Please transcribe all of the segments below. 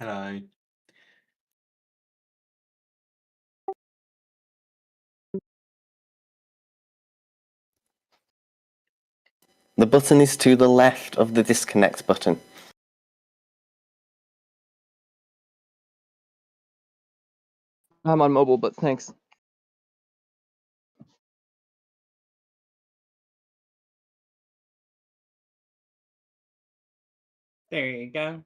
Hello. The button is to the left of the disconnect button. I'm on mobile, but thanks. There you go.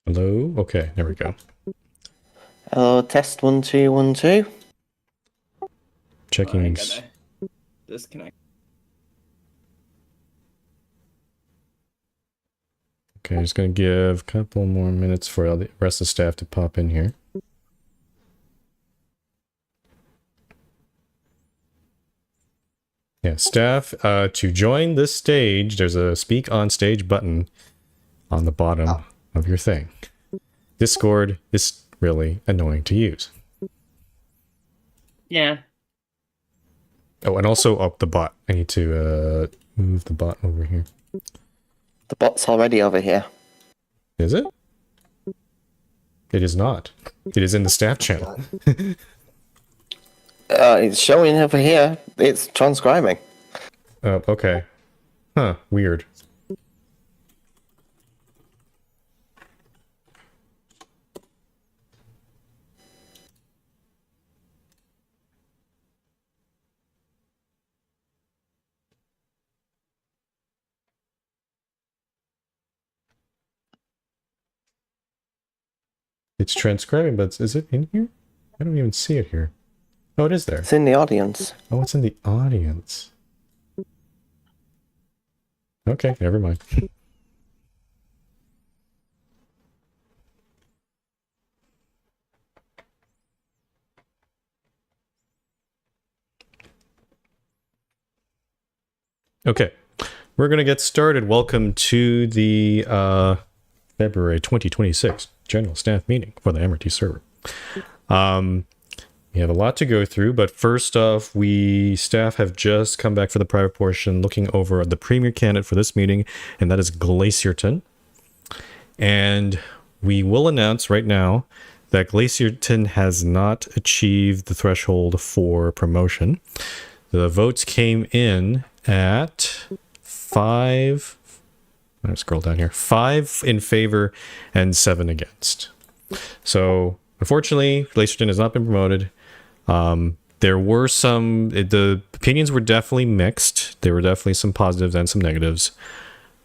Hello? Okay, there we go. Hello, test 1 2 1 2. Checking. I gotta disconnect. Okay, just gonna give a couple more minutes for all the rest of the staff to pop in here. Yeah, staff, to join this stage, there's a speak on stage button on the bottom of your thing. Discord is really annoying to use. Yeah. Oh, and also up the bot. I need to move the bot over here. The bot's already over here. Is it? It is not. It is in the staff channel. It's showing over here. It's transcribing. Oh, okay. Huh, weird. It's transcribing, but is it in here? I don't even see it here. Oh, it is there. It's in the audience. Oh, it's in the audience. Okay, never mind. Okay, we're going to get started. Welcome to the February 2026 General Staff Meeting for the MRT server. We have a lot to go through, but first off, staff have just come back for the private portion, looking over the premier candidate for this meeting, and that is Glacierton. And we will announce right now that Glacierton has not achieved the threshold for promotion. The votes came in at 5. I'm going to scroll down here. 5 in favor and 7 against. So, unfortunately, Glacierton has not been promoted. There were the opinions were definitely mixed. There were definitely some positives and some negatives.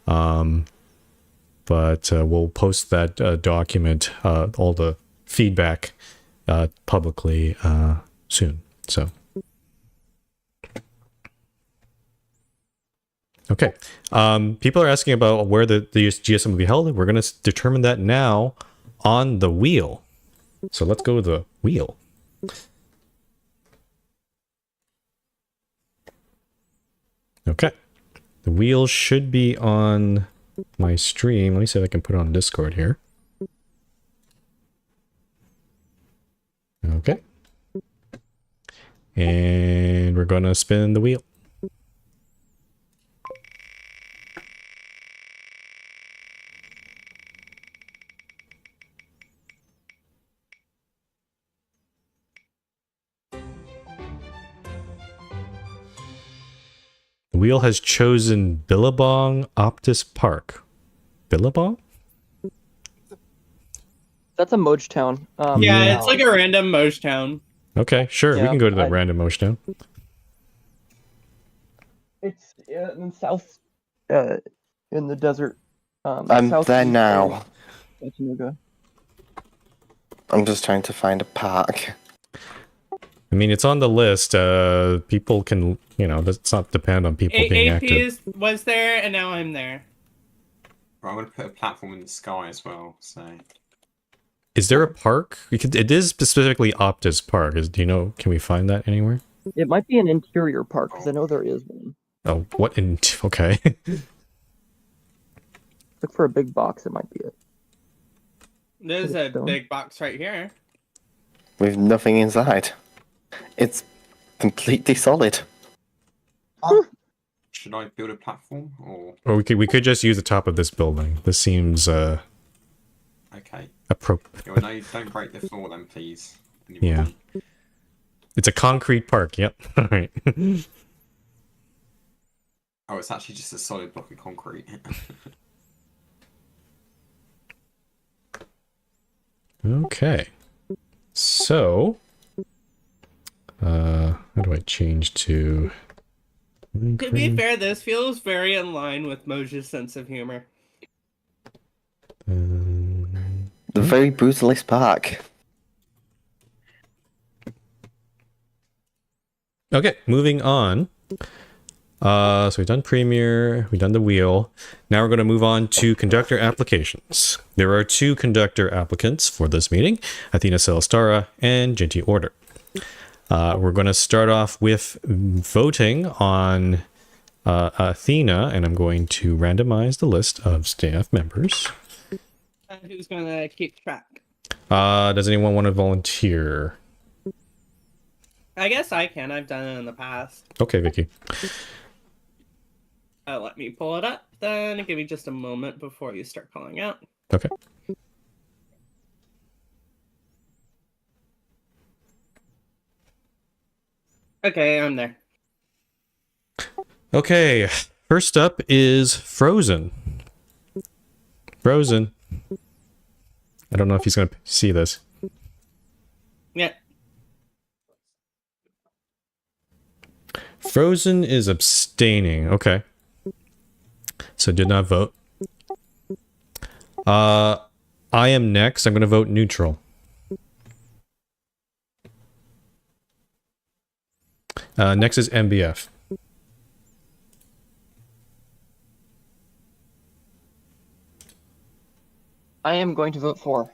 But we'll post that document, all the feedback, publicly soon. So. Okay. People are asking about where the GSM will be held. We're going to determine that now on the wheel. So let's go to the wheel. Okay. The wheel should be on my stream. Let me see if I can put it on Discord here. Okay. And we're going to spin the wheel. The wheel has chosen Billabong Optus Park. Billabong? That's a Moj town. Yeah, it's like a random Moj town. Okay, sure. We Yeah, can go to the random Moj town. It's in south, in the desert. I'm there now. Chattanooga. I'm just trying to find a park. I mean, it's on the list. People can, let's not depend on people being active. Was there, and now I'm there. Well, I'm going to put a platform in the sky as well, so... Is there a park? It is specifically Optus Park. Can we find that anywhere? It might be an interior park, because I know there is one. Oh, what in... Okay. Look for a big box, it might be it. There's a big box right here. With nothing inside. It's Completely solid. Should I build a platform or Or we could just use the top of this building. This seems okay? appropriate. Yeah, well, no, don't break the floor then, please. Yeah. It's a concrete park. Yep. All right. Oh, it's actually just a solid block of concrete. Okay. So, how do I change to? To be fair, this feels very in line with Moja's sense of humor. The very brutalist park. Okay, moving on. So we've done Premiere, we've done the wheel. Now we're going to move on to conductor applications. There are 2 conductor applicants for this meeting, Athena Celestara and Ginty Order. We're going to start off with voting on Athena, and I'm going to randomize the list of staff members. Who's gonna keep track? Does anyone want to volunteer? I guess I can. I've done it in the past. Okay, Vicky. Let me pull it up. Then give me just a moment before you start calling out. Okay. Okay, I'm there. Okay, first up is Frozen. Frozen. I don't know if he's going to see this. Yeah. Frozen is abstaining. Okay. So did not vote. I am next. I'm going to vote neutral. Next is MBF. I am going to vote for.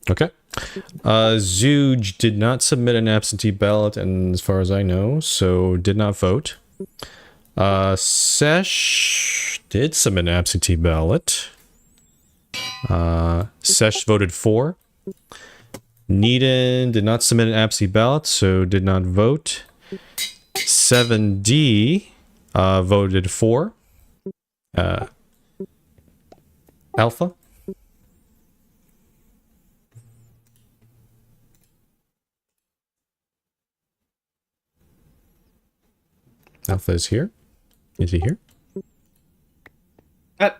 Okay. Zooj did not submit an absentee ballot, and as far as I know, so did not vote. Sesh did submit an absentee ballot. Sesh voted for. Needon did not submit an absentee ballot, so did not vote. 7D voted for. Alpha. Alpha is here. Is he here?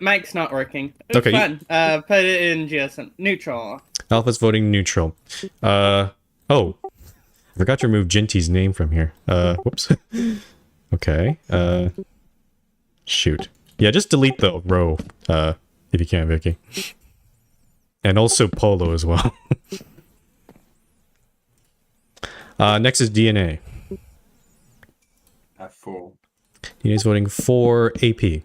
Mike's not working. It's Okay, fun. Put it in GSM. Neutral. Alpha's voting neutral. Oh. I forgot to remove Ginty's name from here. Whoops. Okay. Shoot. Yeah, just delete the row, if you can, Vicky. And also Polo as well. Next is DNA. 4. DNA's voting for AP.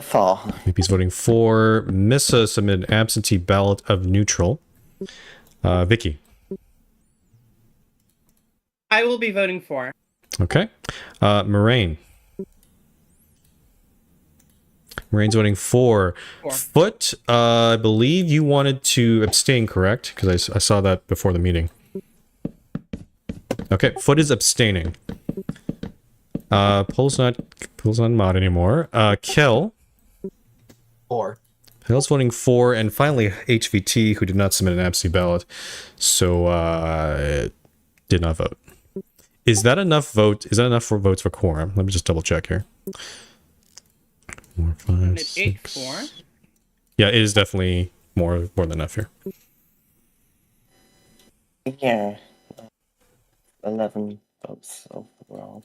4. AP's voting for. Missa submitted an absentee ballot of neutral. Vicky. I will be voting for. Okay. Moraine. Moraine's voting for. Foot, I believe you wanted to abstain, correct? Because I saw that before the meeting. Okay, Foot is abstaining. Pole's not mod anymore. Kel. 4. Kel's voting for, and finally HVT, who did not submit an absentee ballot, so did not vote. Is that enough vote? Is that enough for votes for quorum? Let me just double check here. 4, 5, 6. 4. Yeah, it is definitely more than enough here. Yeah. 11 votes overall.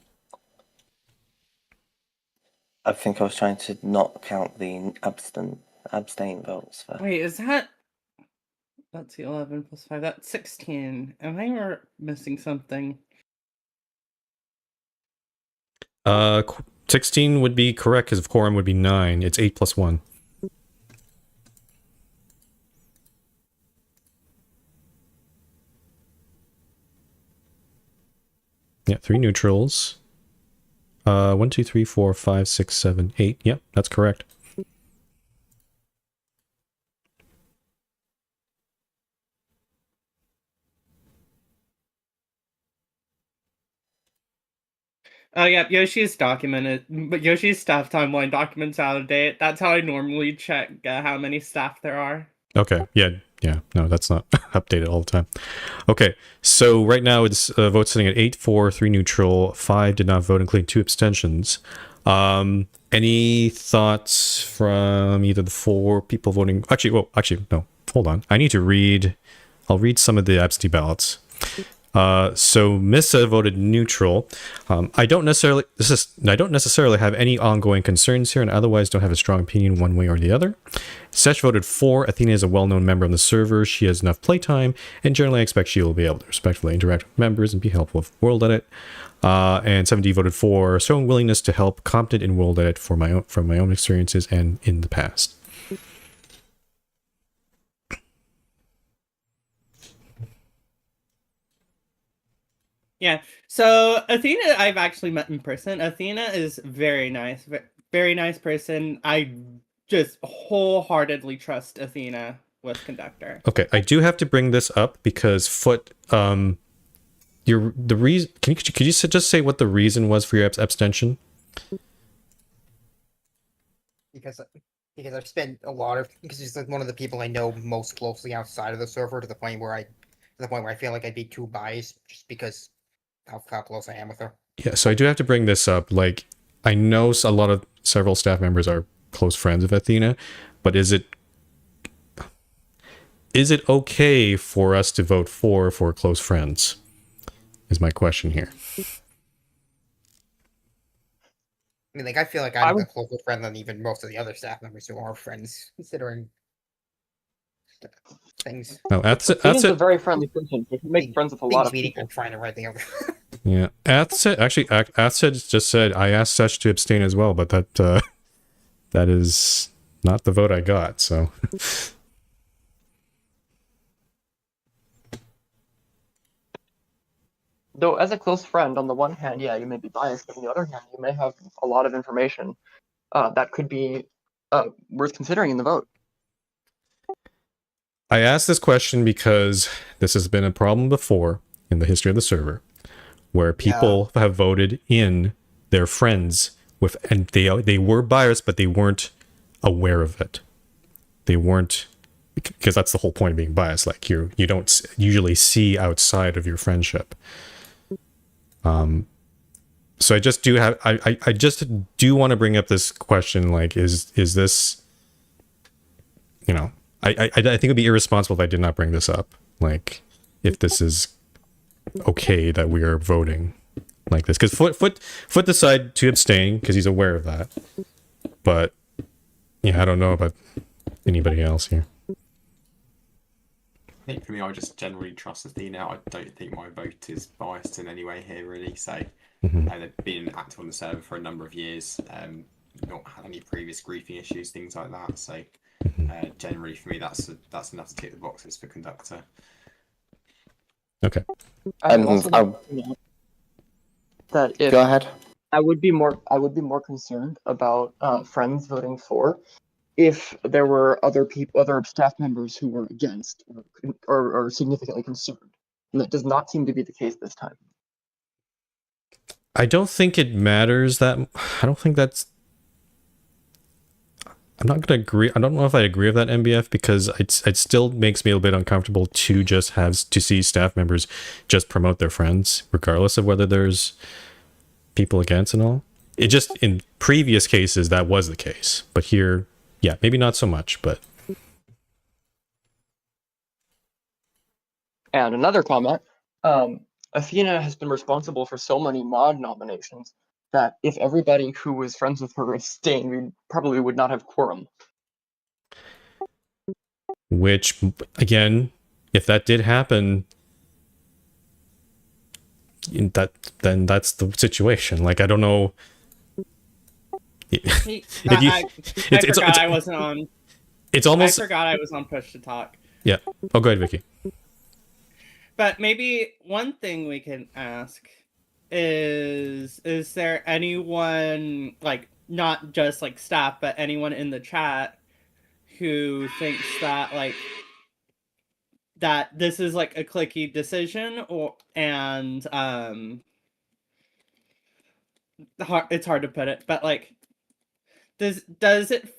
I think I was trying to not count the abstain votes. Wait, is that... Let's see, 11 plus 5. That's 16. Am I missing something? 16 would be correct because of quorum would be 9. It's 8 plus 1. Yeah, 3 neutrals. 1, 2, 3, 4, 5, 6, 7, 8. Yep, that's correct. Oh yeah, Yoshi's documented, but Yoshi's staff timeline documents out of date. That's how I normally check how many staff there are. Okay, yeah. No, that's not updated all the time. Okay, so right now it's vote sitting at 8-4, 3 neutral, 5 did not vote, including 2 abstentions. Any thoughts from either the 4 people voting? Actually, no. Hold on. I'll read some of the absentee ballots. So Missa voted neutral. I don't necessarily have any ongoing concerns here, and otherwise don't have a strong opinion one way or the other. Sesh voted 4. Athena is a well-known member on the server. She has enough playtime, and generally I expect she will be able to respectfully interact with members and be helpful with World Edit. And 7D voted 4, showing willingness to help, competent in World Edit from my own experiences and in the past. Yeah. So Athena, I've actually met in person. Athena is very nice, very nice person. I just wholeheartedly trust Athena with Conductor. Okay, I do have to bring this up because Foot, the reason. Could you just say what the reason was for your abstention? Because I've spent a lot of because he's like one of the people I know most closely outside of the server to the point where I feel like I'd be too biased just because how close I am with her. Yeah, so I do have to bring this up. Like, I know several staff members are close friends of Athena, but is it okay for us to vote for close friends? Is my question here. I mean, like, I feel like I'm a closer friend than even most of the other staff members who are friends, considering things. No, that's He's a it. very friendly person. He can make friends with a lot of people. Trying to write the other. Yeah, that's it. Actually, Athset just said I asked Sesh to abstain as well, but that is not the vote I got. So. Though, as a close friend, on the one hand, yeah, you may be biased, but on the other hand, you may have a lot of information that could be worth considering in the vote. I asked this question because this has been a problem before in the history of the server, where people have voted in their friends and they were biased, but they weren't aware of it. They weren't, because that's the whole point of being biased. Like you don't usually see outside of your friendship. So I just do have I just do want to bring up this question. Like, is this, I think it'd be irresponsible if I did not bring this up. Like, if this is okay that we are voting like this, because Foot decided to abstain because he's aware of that. But yeah, I don't know about anybody else here. I think for me, I just generally trust Athena. I don't think my vote is biased in any way here, really. So, they've been active on the server for a number of years. Not had any previous griefing issues, things like that. So, generally for me, that's enough to tick the boxes for Conductor. Okay. Go ahead. I would be more concerned about friends voting for if there were other staff members who were against or significantly concerned. And that does not seem to be the case this time. I don't think it matters that. I don't think that's. I'm not going to agree. I don't know if I agree with that, MBF, because it still makes me a bit uncomfortable to just to see staff members just promote their friends, regardless of whether there's people against and all. It just, in previous cases, that was the case. But here, yeah, maybe not so much, but. And another comment, Athena has been responsible for so many mod nominations that if everybody who was friends with her abstained, we probably would not have quorum. Which, again, if that did happen, then that's the situation. Like, I don't know. I wasn't on. It's almost. I forgot I was on push to talk. Yeah. Oh, go ahead, Vicky. But maybe one thing we can ask is there anyone, like, not just like staff, but anyone in the chat who thinks that, like, that this is like a clicky decision, it's hard to put it, but like, does it?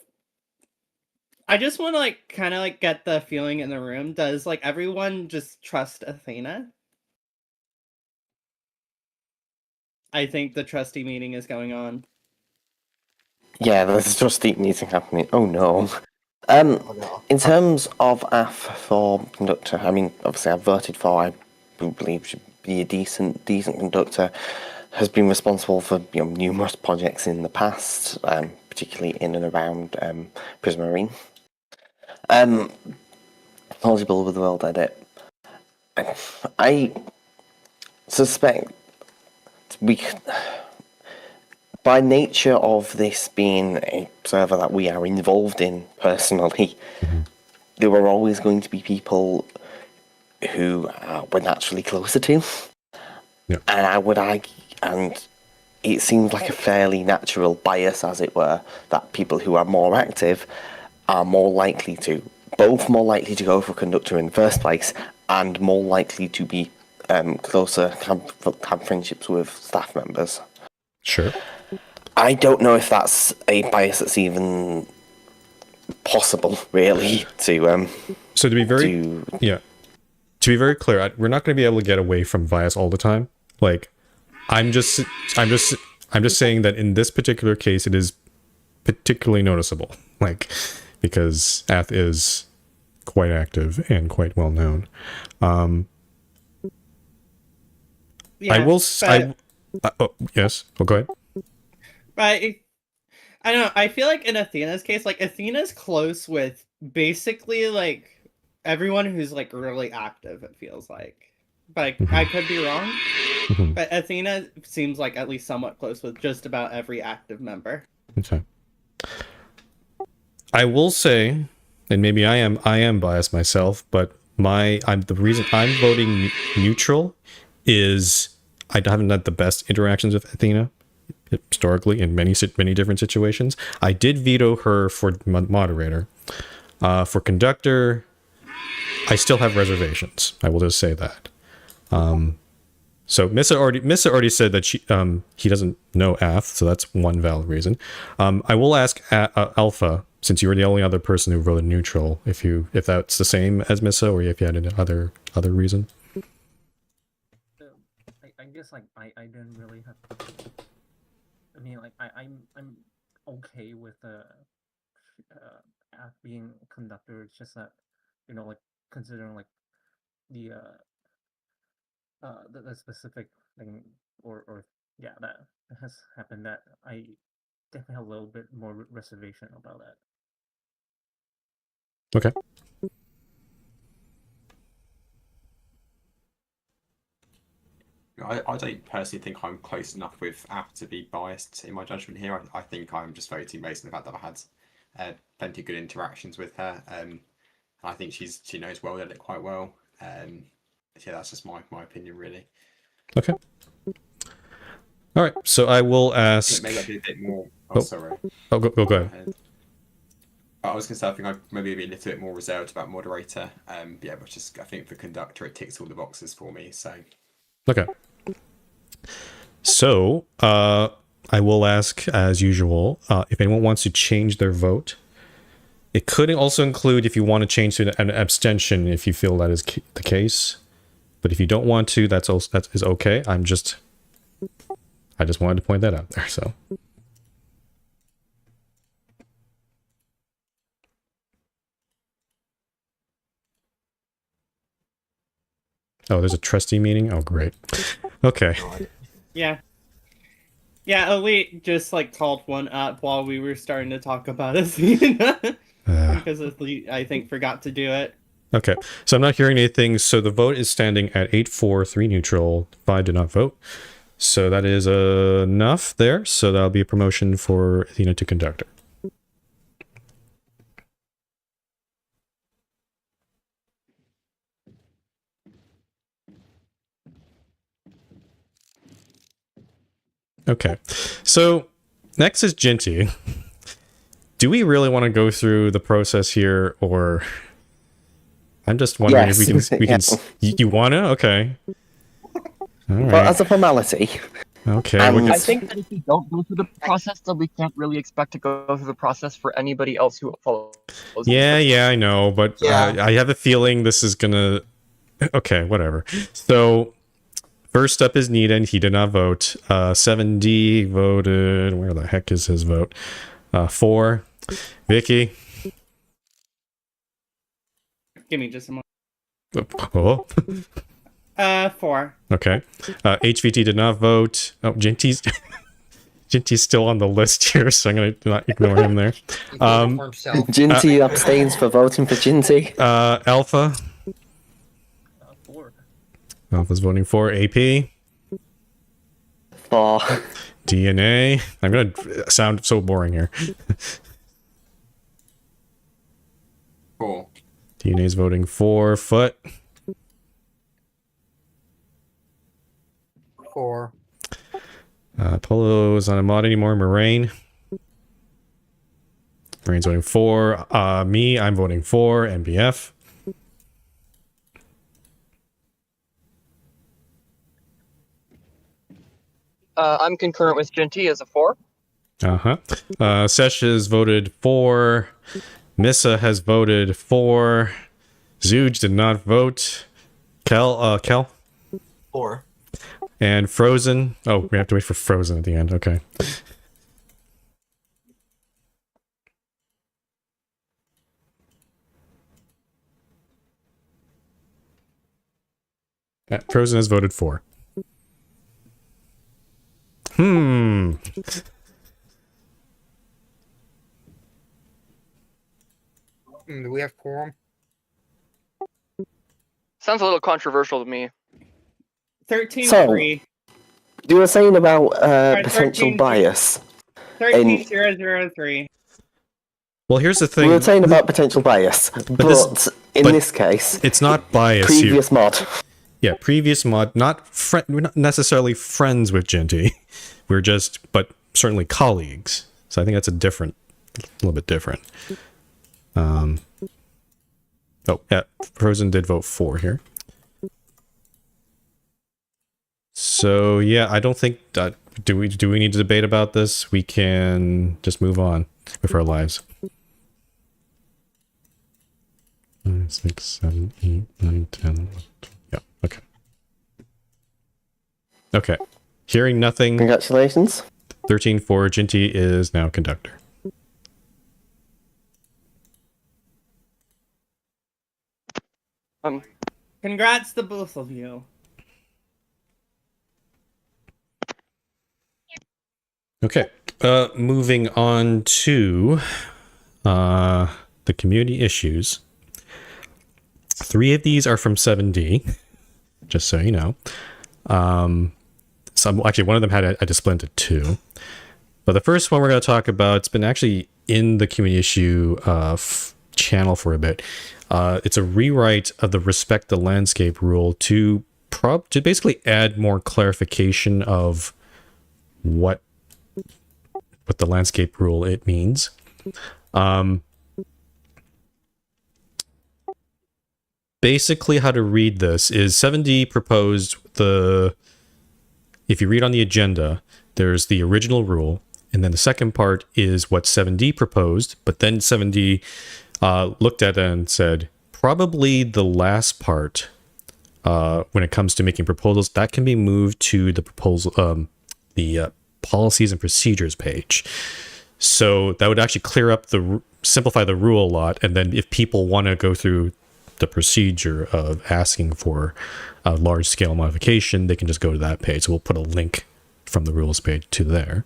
I just want to like kind of like get the feeling in the room. Does like everyone just trust Athena? I think the trustee meeting is going on. Yeah, there's a trustee meeting happening. Oh no. Oh, no. In terms of AF for conductor, I mean, obviously I've voted for. I believe should be a decent conductor. Has been responsible for numerous projects in the past, particularly in and around Prismarine. Knowledgeable with the world edit. I suspect by nature of this being a server that we are involved in personally, there were always going to be people who we're naturally closer to. Yeah. And I would argue, and it seems like a fairly natural bias, as it were, that people who are more active are more likely to go for conductor in the first place, and more likely to be closer, have friendships with staff members. Sure. I don't know if that's a bias that's even possible, really, to So to be very to be very clear, we're not going to be able to get away from bias all the time. Like, I'm just saying that in this particular case, it is particularly noticeable. Like, because Ath is quite active and quite well known. Yeah, I will. Yes. Oh, go ahead. But I don't know. I feel like in Athena's case, like Athena's close with basically like everyone who's like really active. It feels like, but I could be wrong. But Athena seems like at least somewhat close with just about every active member. Okay. I will say, and maybe I am biased myself, but the reason I'm voting neutral is I haven't had the best interactions with Athena historically in many different situations. I did veto her for moderator. For conductor, I still have reservations. I will just say that. So Missa already said that he doesn't know Ath, so that's one valid reason. I will ask Alpha, since you were the only other person who voted neutral, if that's the same as Missa, or if you had another reason. I guess like I didn't really have. I mean, like I'm okay with Ath being a conductor. It's just that, like considering like the the specific thing or yeah, that has happened, that I definitely have a little bit more reservation about that. Okay. I don't personally think I'm close enough with App to be biased in my judgment here. I think I'm just voting based on the fact that I've had plenty of good interactions with her. I think she knows well edit quite well. Yeah, that's just my opinion, really. Okay. All right. So I will ask. Maybe I'd be a bit more. Oh, sorry. Oh, go ahead. I was going to say I think I'd maybe be a little bit more reserved about moderator. Yeah, but just I think for conductor it ticks all the boxes for me. So. Okay. So I will ask, as usual, if anyone wants to change their vote. It could also include if you want to change to an abstention if you feel that is the case. But if you don't want to, that is okay. I just wanted to point that out there. So. Oh, there's a trustee meeting? Oh, great. Okay. Yeah. Yeah, Elite just like called one up while we were starting to talk about Athena. Because Elite, I think, forgot to do it. Okay. So I'm not hearing anything. So the vote is standing at 8-4, 3 neutral, 5 did not vote. So that is enough there. So that'll be a promotion for Athena to conductor. Okay, so next is Jinty. Do we really want to go through the process here, or I'm just wondering if we can. You want to? Okay. All right. Well, as a formality, Okay. And- I think that if we don't go through the process, then we can't really expect to go through the process for anybody else who follows. Yeah, I know, but Yeah. I have a feeling this is gonna. Okay, whatever. So first up is Needham. He did not vote. 7D voted. Where the heck is his vote? 4. Vicky. Give me just a moment. Oh. 4. Okay. HVT did not vote. Oh, Jinty's Jinty's still on the list here, so I'm gonna not ignore him there. He voted for himself. Ginty abstains for voting for Ginty. Alpha. 4. Alpha's voting for AP. For DNA. I'm gonna sound so boring here. 4. DNA's voting for Foot. 4. Polo's not a mod anymore. Moraine. Moraine's voting for. Me, I'm voting for MBF. I'm concurrent with Genty as a 4. Sesh has voted for. Missa has voted for. Zuge did not vote. Kel? 4. And Frozen. Oh, we have to wait for Frozen at the end. Okay. Frozen has voted for. Do we have quorum? Sounds a little controversial to me. 13 So- 3. you were saying about Alright, potential 13. bias. 13 003. Well, here's the We thing. were saying about potential bias, but, this- in but this case, It's not bias here. previous mod. Yeah, previous mod. We're not necessarily friends with Genty. We're just, but certainly colleagues. So I think that's a little bit different. Oh yeah, Frozen did vote for here. So yeah, I don't think do we need to debate about this? We can just move on with our lives. 5, 6, 7, 8, 9, 10. Yeah, okay. Okay. Hearing nothing, Congratulations. 13 for Ginty is now conductor. Congrats to both of you. Okay. Moving on to the community issues. 3 of these are from 7D, just so you know. Actually, one of them had I just split into 2. But the first one we're going to talk about, it's been actually in the community issue channel for a bit. It's a rewrite of the respect the landscape rule to basically add more clarification of what the landscape rule it means. Basically, how to read this is 7D proposed if you read on the agenda, there's the original rule, and then the second part is what 7D proposed, but then 7D looked at it and said, probably the last part, when it comes to making proposals, that can be moved to the proposal, the policies and procedures page. So that would actually simplify the rule a lot, and then if people want to go through the procedure of asking for a large scale modification, they can just go to that page. So we'll put a link from the rules page to there.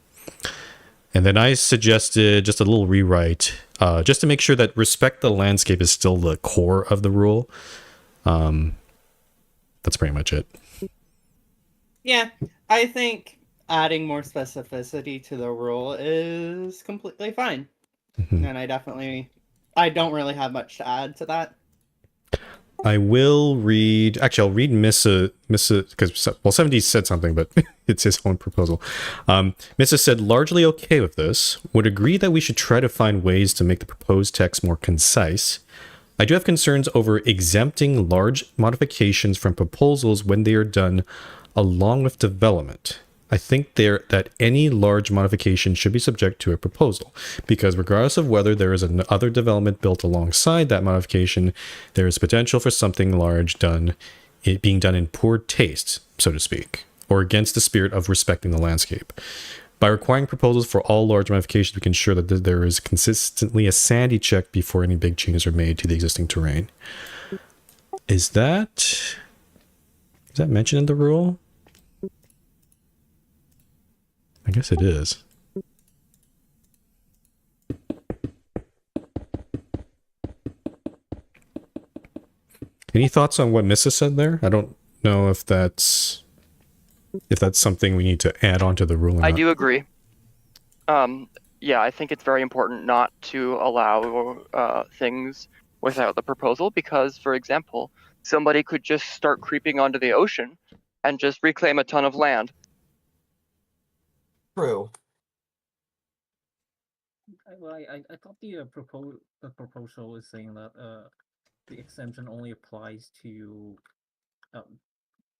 And then I suggested just a little rewrite, just to make sure that respect the landscape is still the core of the rule. That's pretty much it. Yeah, I think adding more specificity to the rule is completely fine. Mhm. And I don't really have much to add to that. I will read, actually I'll read Missa, because, well, 70 said something, but it's his own proposal. Missa said, largely okay with this, would agree that we should try to find ways to make the proposed text more concise. I do have concerns over exempting large modifications from proposals when they are done along with development. I think that any large modification should be subject to a proposal, because regardless of whether there is another development built alongside that modification, there is potential for something large being done in poor taste, so to speak, or against the spirit of respecting the landscape. By requiring proposals for all large modifications, we can ensure that there is consistently a sanity check before any big changes are made to the existing terrain. Is that mentioned in the rule? I guess it is. Any thoughts on what Missa said there? I don't know if that's something we need to add on to the rule or I not. do agree. Yeah, I think it's very important not to allow things without the proposal because, for example, somebody could just start creeping onto the ocean and just reclaim a ton of land. True. I thought the proposal is saying that the exemption only applies to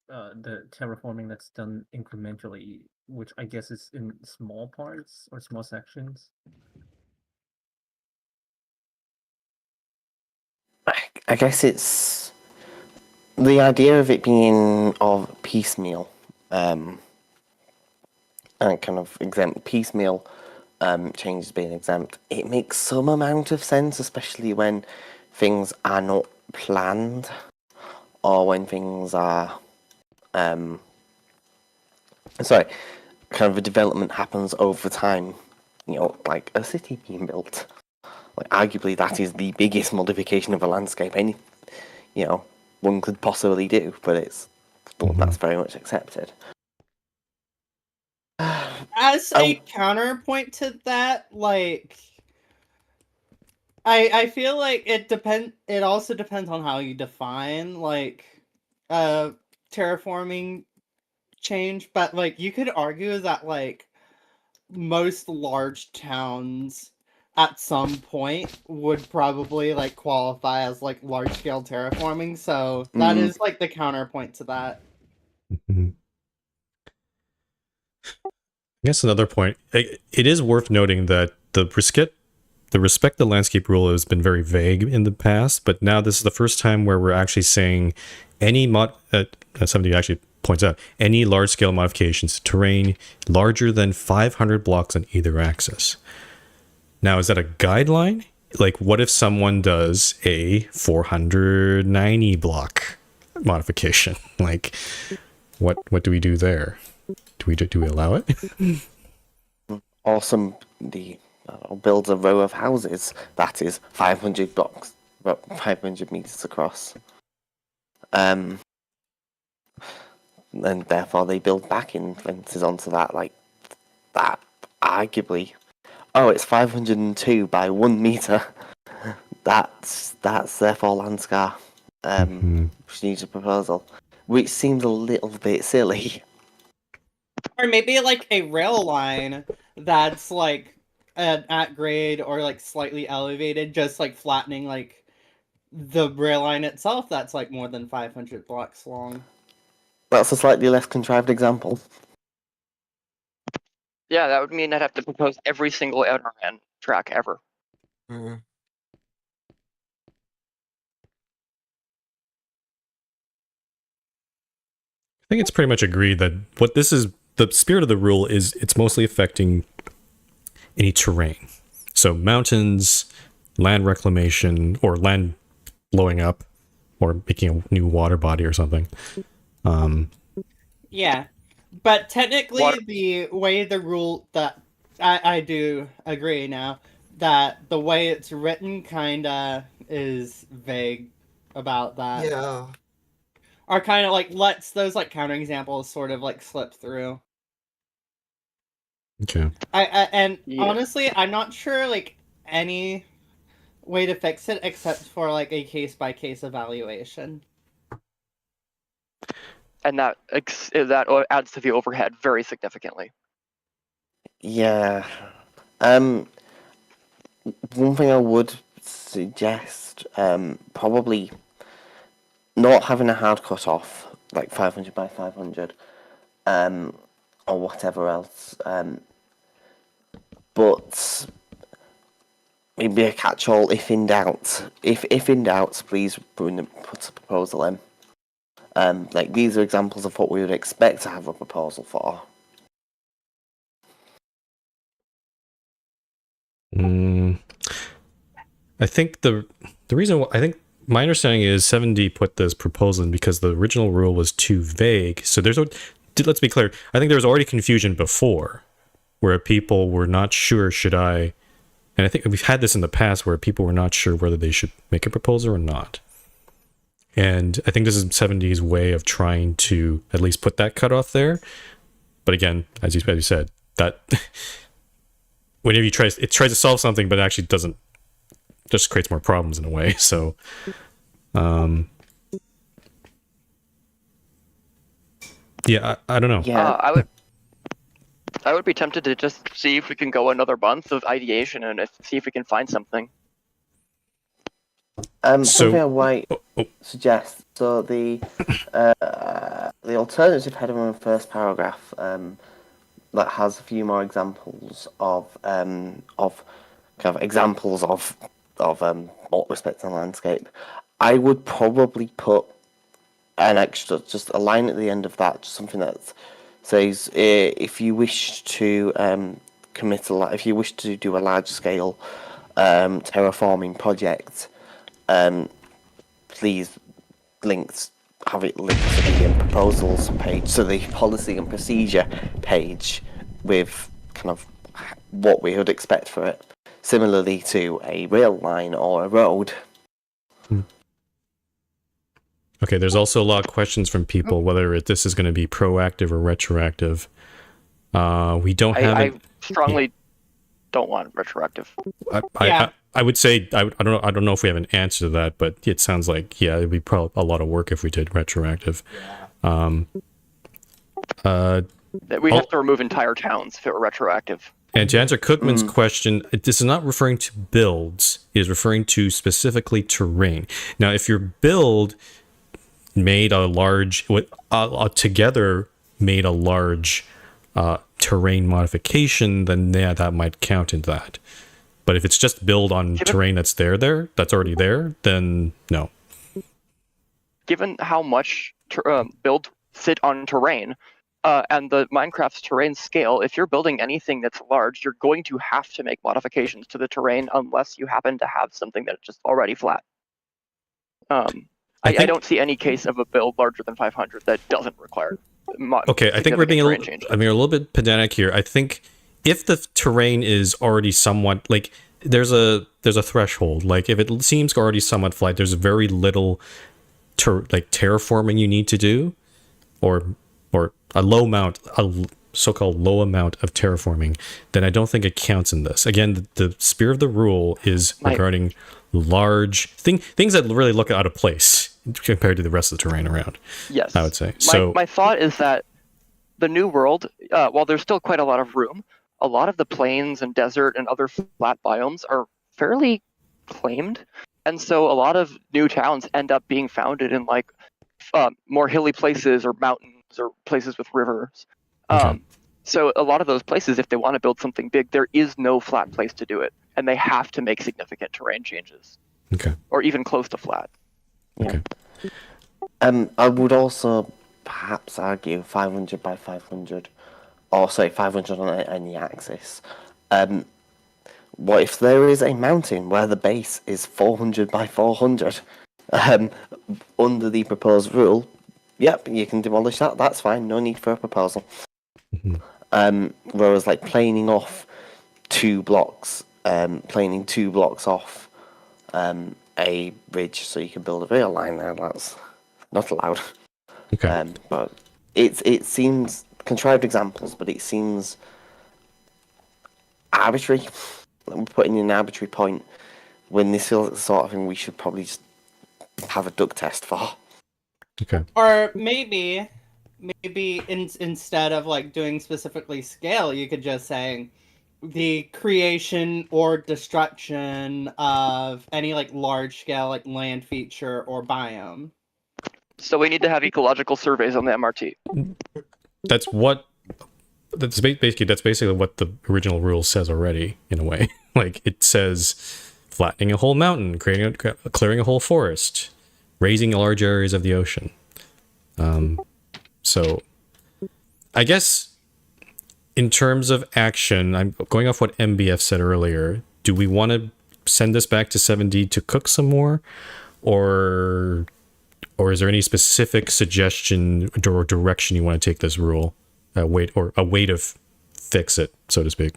the terraforming that's done incrementally, which I guess is in small parts or small sections. I guess it's the idea of it being of piecemeal, and kind of exempt piecemeal changes being exempt. It makes some amount of sense, especially when things are not planned or when things are sorry, kind of a development happens over time, you know, like a city being built. Like arguably that is the biggest modification of a landscape one could possibly do, but that's very much accepted. As a counterpoint to that, like, I feel like it also depends on how you define like terraforming change, but like you could argue that like most large towns at some point would probably like qualify as like large scale terraforming, so that is like the counterpoint to that. I guess another point, it is worth noting that the respect the landscape rule has been very vague in the past, but now this is the first time where we're actually saying any somebody actually points out, any large-scale modifications to terrain larger than 500 blocks on either axis. Now, is that a guideline? Like, what if someone does a 490 block modification? Like, what do we do there? Do we allow it? Or somebody builds a row of houses that is 500 blocks, 500 meters across. And therefore they build backing fences onto that, like that. Arguably, it's 502 by 1 meter. That's therefore Landscar. Which needs a proposal, which seems a little bit silly. Or maybe like a rail line that's like at grade or like slightly elevated, just like flattening like the rail line itself that's like more than 500 blocks long. That's a slightly less contrived example. Yeah, that would mean I'd have to propose every single outer end track ever. Mm-hmm. I think it's pretty much agreed that what this is, the spirit of the rule is it's mostly affecting any terrain. So mountains, land reclamation, or land blowing up, or making a new water body or something. Yeah, but technically the way the rule that I do agree now that the way it's written kinda is vague about that. Yeah. Or kind of like lets those like counterexamples sort of like slip through. Okay. Honestly, I'm not sure like any way to fix it except for like a case by case evaluation. And that adds to the overhead very significantly. Yeah. One thing I would suggest, probably not having a hard cut off, like 500 by 500, or whatever else. But maybe a catch-all if in doubt. If in doubt, please put a proposal in. Like these are examples of what we would expect to have a proposal for. I think the reason I think my understanding is 7D put this proposal in because the original rule was too vague. So let's be clear. I think there was already confusion before, where people were not sure and I think we've had this in the past where people were not sure whether they should make a proposal or not. And I think this is 7D's way of trying to at least put that cutoff there. But again, as you said, that whenever it tries to solve something, but it actually doesn't, just creates more problems in a way. So, yeah, I don't know. Yeah, I would be tempted to just see if we can go another month of ideation and see if we can find something. something I might suggest. So the alternative header in the first paragraph that has a few more examples of examples of what respects the landscape. I would probably put an extra, just a line at the end of that, just something that says if you wish to if you wish to do a large scale terraforming project, please have it linked to the proposals page, so the policy and procedure page with kind of what we would expect for it, similarly to a rail line or a road. Okay, there's also a lot of questions from people whether this is going to be proactive or retroactive. We don't have. I strongly don't want retroactive. I would say I don't know if we have an answer to that, but it sounds like it'd be probably a lot of work if we did retroactive. We'd have to remove entire towns if it were retroactive. And to answer Cookman's question, this is not referring to builds; it is referring to specifically terrain. Now, if your build made a large together made a large terrain modification, then that might count into that. But if it's just build on terrain that's already there, then no. Given how much build sit on terrain, and the Minecraft's terrain scale, if you're building anything that's large, you're going to have to make modifications to the terrain unless you happen to have something that's just already flat. I don't see any case of a build larger than 500 that doesn't require. Okay, I think we're being a little bit pedantic here. I think if the terrain is already somewhat like there's a threshold. Like if it seems already somewhat flat, there's very little terraforming you need to do, or a so-called low amount of terraforming, then I don't think it counts in this. Again, the spirit of the rule is regarding large things that really look out of place compared to the rest of the terrain around. Yes, I would say. My thought is that the new world, while there's still quite a lot of room, a lot of the plains and desert and other flat biomes are fairly claimed, and so a lot of new towns end up being founded in more hilly places or mountains or places with rivers. Okay. So a lot of those places, if they want to build something big, there is no flat place to do it, and they have to make significant terrain changes. Okay. Or even close to flat. Okay. I would also perhaps argue 500 by 500, or say 500 on any axis. What if there is a mountain where the base is 400 by 400? Under the proposed rule, yep, you can demolish that. That's fine. No need for a proposal. Whereas planing off 2 blocks, planing 2 blocks off a ridge so you can build a rail line there, that's not allowed. Okay. But it seems contrived examples, but it seems arbitrary. We're putting in an arbitrary point when this is the sort of thing we should probably just have a duck test for. Okay. Or maybe instead of doing specifically scale, you could just say the creation or destruction of any large scale land feature or biome. So we need to have ecological surveys on the MRT. That's what that's basically what the original rule says already, in a way. Like, it says flattening a whole mountain, clearing a whole forest, raising large areas of the ocean. So I guess in terms of action, I'm going off what MBF said earlier. Do we want to send this back to 7D to cook some more, or is there any specific suggestion or direction you want to take this rule? A way to fix it, so to speak.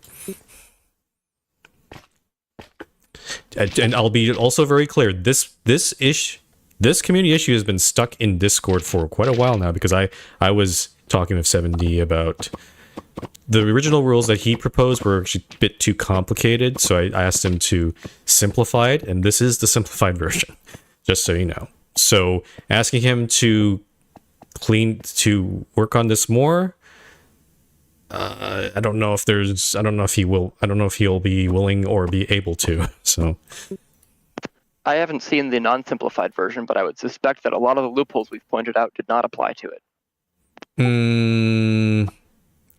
And I'll be also very clear. This community issue has been stuck in Discord for quite a while now, because I was talking with 7D about the original rules that he proposed were actually a bit too complicated, so I asked him to simplify it, and this is the simplified version, just so you know. So asking him to work on this more. I don't know if he'll be willing or be able to. So I haven't seen the non-simplified version, but I would suspect that a lot of the loopholes we've pointed out did not apply to it.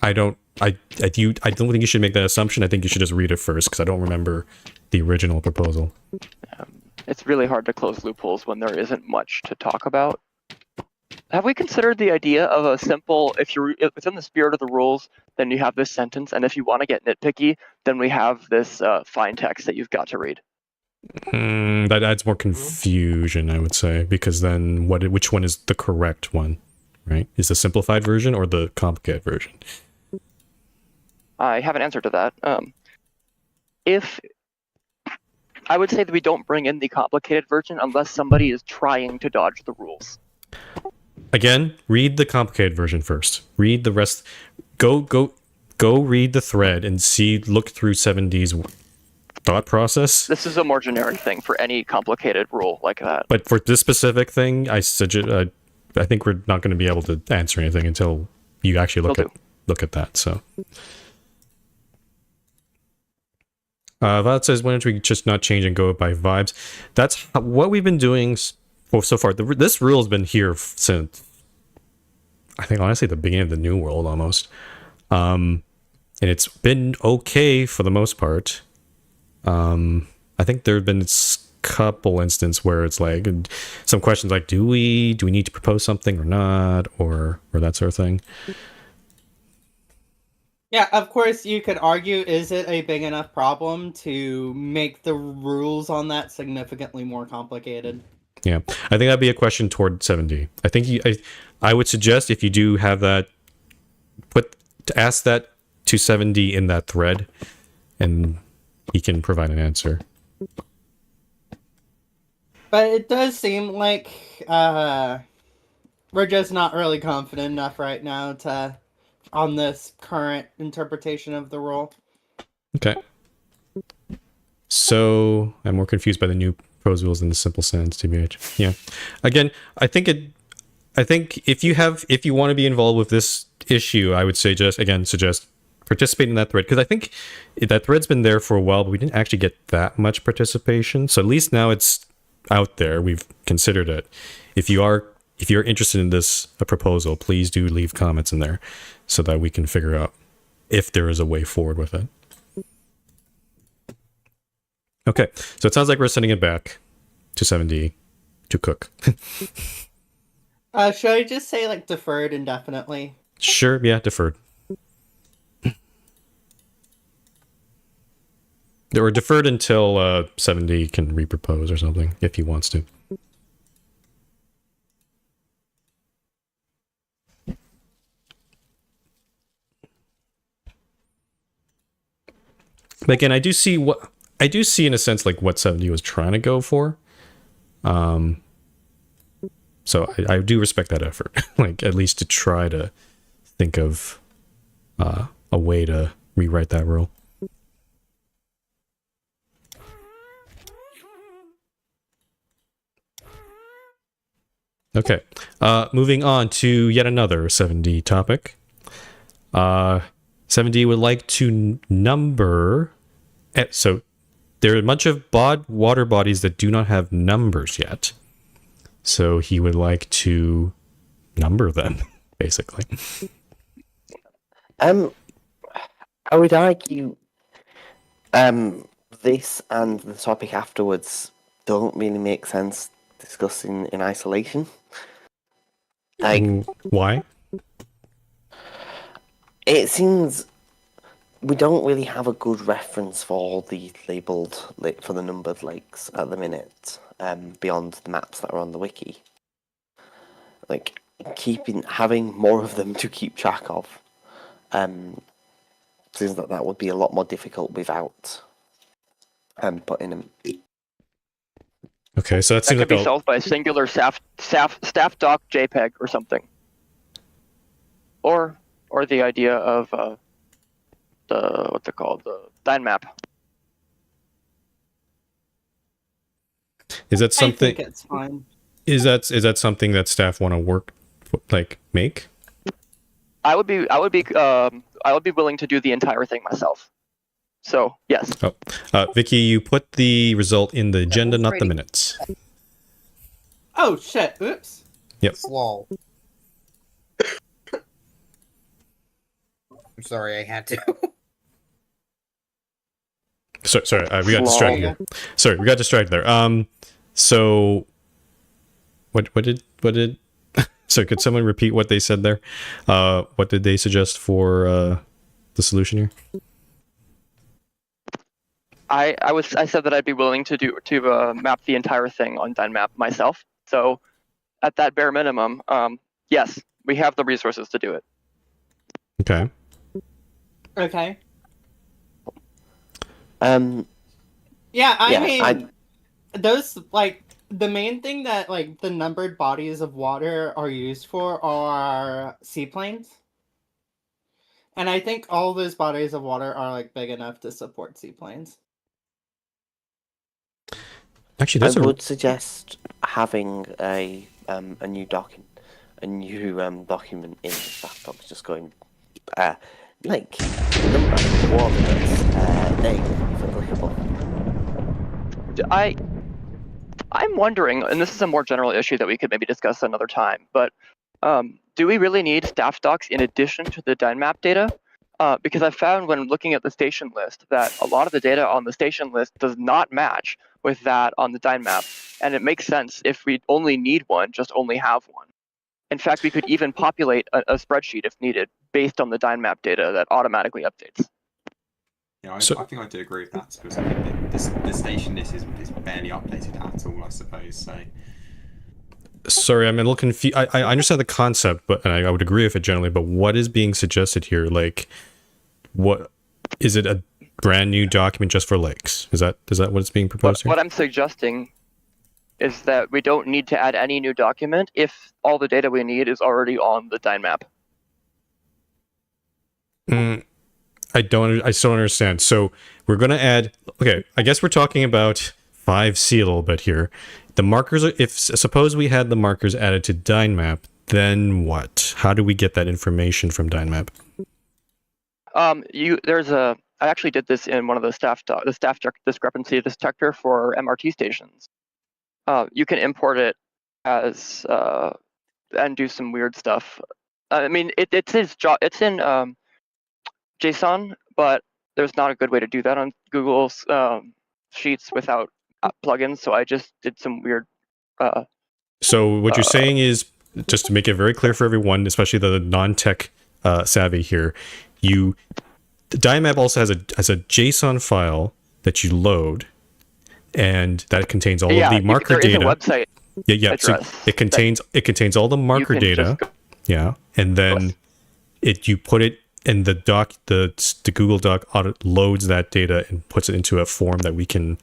I don't think you should make that assumption. I think you should just read it first, because I don't remember the original proposal. It's really hard to close loopholes when there isn't much to talk about. Have we considered the idea of a simple, if it's in the spirit of the rules, then you have this sentence, and if you want to get nitpicky, then we have this fine text that you've got to read? That adds more confusion, I would say, because then which one is the correct one, right? Is the simplified version or the complicated version? I have an answer to that. If I would say that we don't bring in the complicated version unless somebody is trying to dodge the rules. Again, read the complicated version first. Read the rest. Go read the thread and look through 7D's thought process. This is a more generic thing for any complicated rule like that. But for this specific thing, I think we're not going to be able to answer anything until you actually look at that. So, Vlad says, why don't we just not change and go by vibes? That's what we've been doing so far. This rule has been here since, I think, honestly, the beginning of the New World, almost. And it's been okay for the most part. I think there have been a couple instances where it's like some questions like, do we need to propose something or not, or that sort of thing. Yeah, of course, you could argue, is it a big enough problem to make the rules on that significantly more complicated? Yeah, I think that'd be a question toward 7D. I think I would suggest, if you do have that, ask that to 7D in that thread, and he can provide an answer. But it does seem like we're just not really confident enough right now on this current interpretation of the rule. Okay. So I'm more confused by the new proposed rules than the simple sentence, TBH. Yeah. Again, I think if you want to be involved with this issue, I would suggest participate in that thread, because I think that thread's been there for a while, but we didn't actually get that much participation. So at least now it's out there. We've considered it. If you're interested in this proposal, please do leave comments in there so that we can figure out if there is a way forward with it. Okay, so it sounds like we're sending it back to 7D to cook. Should I just say, like, deferred indefinitely? Sure, yeah, deferred. Or deferred until 7D can repropose or something, if he wants to. But again, I do see in a sense like what 7D was trying to go for. So I do respect that effort, like at least to try to think of a way to rewrite that rule. Okay, moving on to yet another 7D topic. 7D would like to number... So there are a bunch of water bodies that do not have numbers yet. So he would like to number them, basically. I would argue this and the topic afterwards don't really make sense discussing in isolation. Like, Why? it seems we don't really have a good reference for the labelled, for the numbered lakes at the minute, beyond the maps that are on the wiki. Like, having more of them to keep track of, seems that would be a lot more difficult without putting them. Okay, so that That seems could like be solved by a singular staff doc JPEG or something, or the idea of what's it called, the Dyn map. Is that I think something? it's fine. Is that something that staff want to make? I would be willing to do the entire thing myself. So yes. Vicky, you put the result in the agenda, not the minutes. Oh shit! Oops. Yep. Slow. I'm sorry, I had to. Sorry, we got distracted here. Sorry, we got distracted there. So what did so could someone repeat what they said there? What did they suggest for the solution here? I said that I'd be willing to map the entire thing on Dyn map myself. So at that bare minimum, yes, we have the resources to do it. Okay. Okay. Yeah, I mean, those, like, the main thing that, like, the numbered bodies of water are used for are seaplanes. And I think all those bodies of water are, like, big enough to support seaplanes. Actually, I would suggest having a new document in staff docs, just going like number, coordinates, name, if applicable. I'm wondering, and this is a more general issue that we could maybe discuss another time, but do we really need staff docs in addition to the Dyn map data? Because I found when looking at the station list that a lot of the data on the station list does not match with that on the Dyn map, and it makes sense if we only need one, just only have one. In fact, we could even populate a spreadsheet if needed based on the Dyn map data that automatically updates. Yeah, I think I do agree with that, because I think the station list is barely updated at all, I suppose. So. Sorry, I'm a little confused. I understand the concept, but and I would agree with it generally. But what is being suggested here? Like, what is it? A brand new document just for lakes? Is that what is being proposed here? What I'm suggesting is that we don't need to add any new document if all the data we need is already on the Dyn map. I still don't understand. So we're going to add, okay, I guess we're talking about 5C a little bit here. The markers, suppose we had the markers added to Dyn map, then what? How do we get that information from Dyn map? I actually did this in one of the staff discrepancy detector for MRT stations. You can import it as and do some weird stuff. I mean, it's in JSON, but there's not a good way to do that on Google's Sheets without plugins. So I just did some weird. So what you're saying is, just to make it very clear for everyone, especially the non-tech savvy here, the Dyn map also has a JSON file that you load, and that contains all of the marker data. There is a website. Yeah. So it contains all the marker data. Yeah, and then you put it in the doc. The Google Doc loads that data and puts it into a form that we can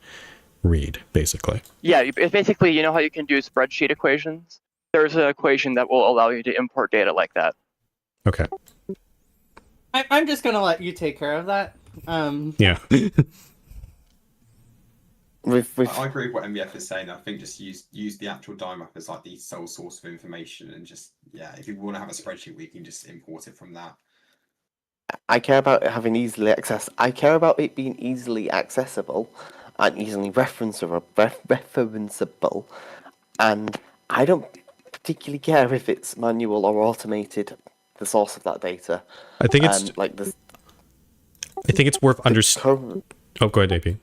read, basically. Yeah, basically, you know how you can do spreadsheet equations? There's an equation that will allow you to import data like that. Okay. I'm just gonna let you take care of that. Yeah. I agree with what MBF is saying. I think just use the actual Dyn map as like the sole source of information, and just if you want to have a spreadsheet, we can just import it from that. I care about it having easily access. I care about it being easily accessible and easily referenceable, and I don't particularly care if it's manual or automated. The source of that data. I think it's like this. I think it's worth understanding. Oh, go ahead, AP.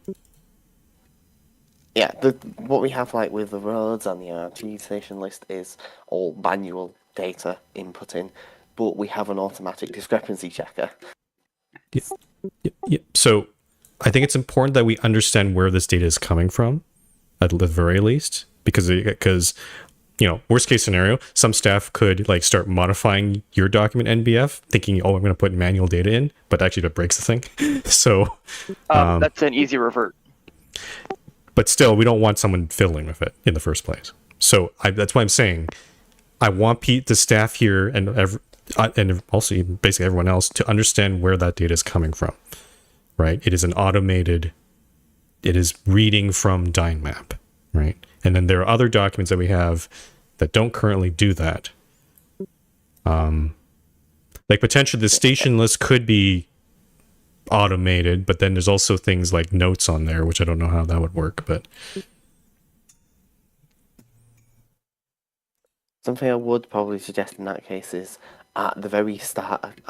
Yeah, what we have like with the roads and the MRT station list is all manual data inputting, but we have an automatic discrepancy checker. Yeah. So I think it's important that we understand where this data is coming from, at the very least, because worst case scenario, some staff could like start modifying your document NBF, thinking, oh, I'm going to put manual data in, but actually that breaks the thing. So that's an easy revert. But still, we don't want someone fiddling with it in the first place. So that's why I'm saying I want the staff here and also basically everyone else to understand where that data is coming from, right? It is it is reading from DynMap, right? And then there are other documents that we have that don't currently do that. Like potentially the station list could be automated, but then there's also things like notes on there, which I don't know how that would work, but something I would probably suggest in that case is at the very start,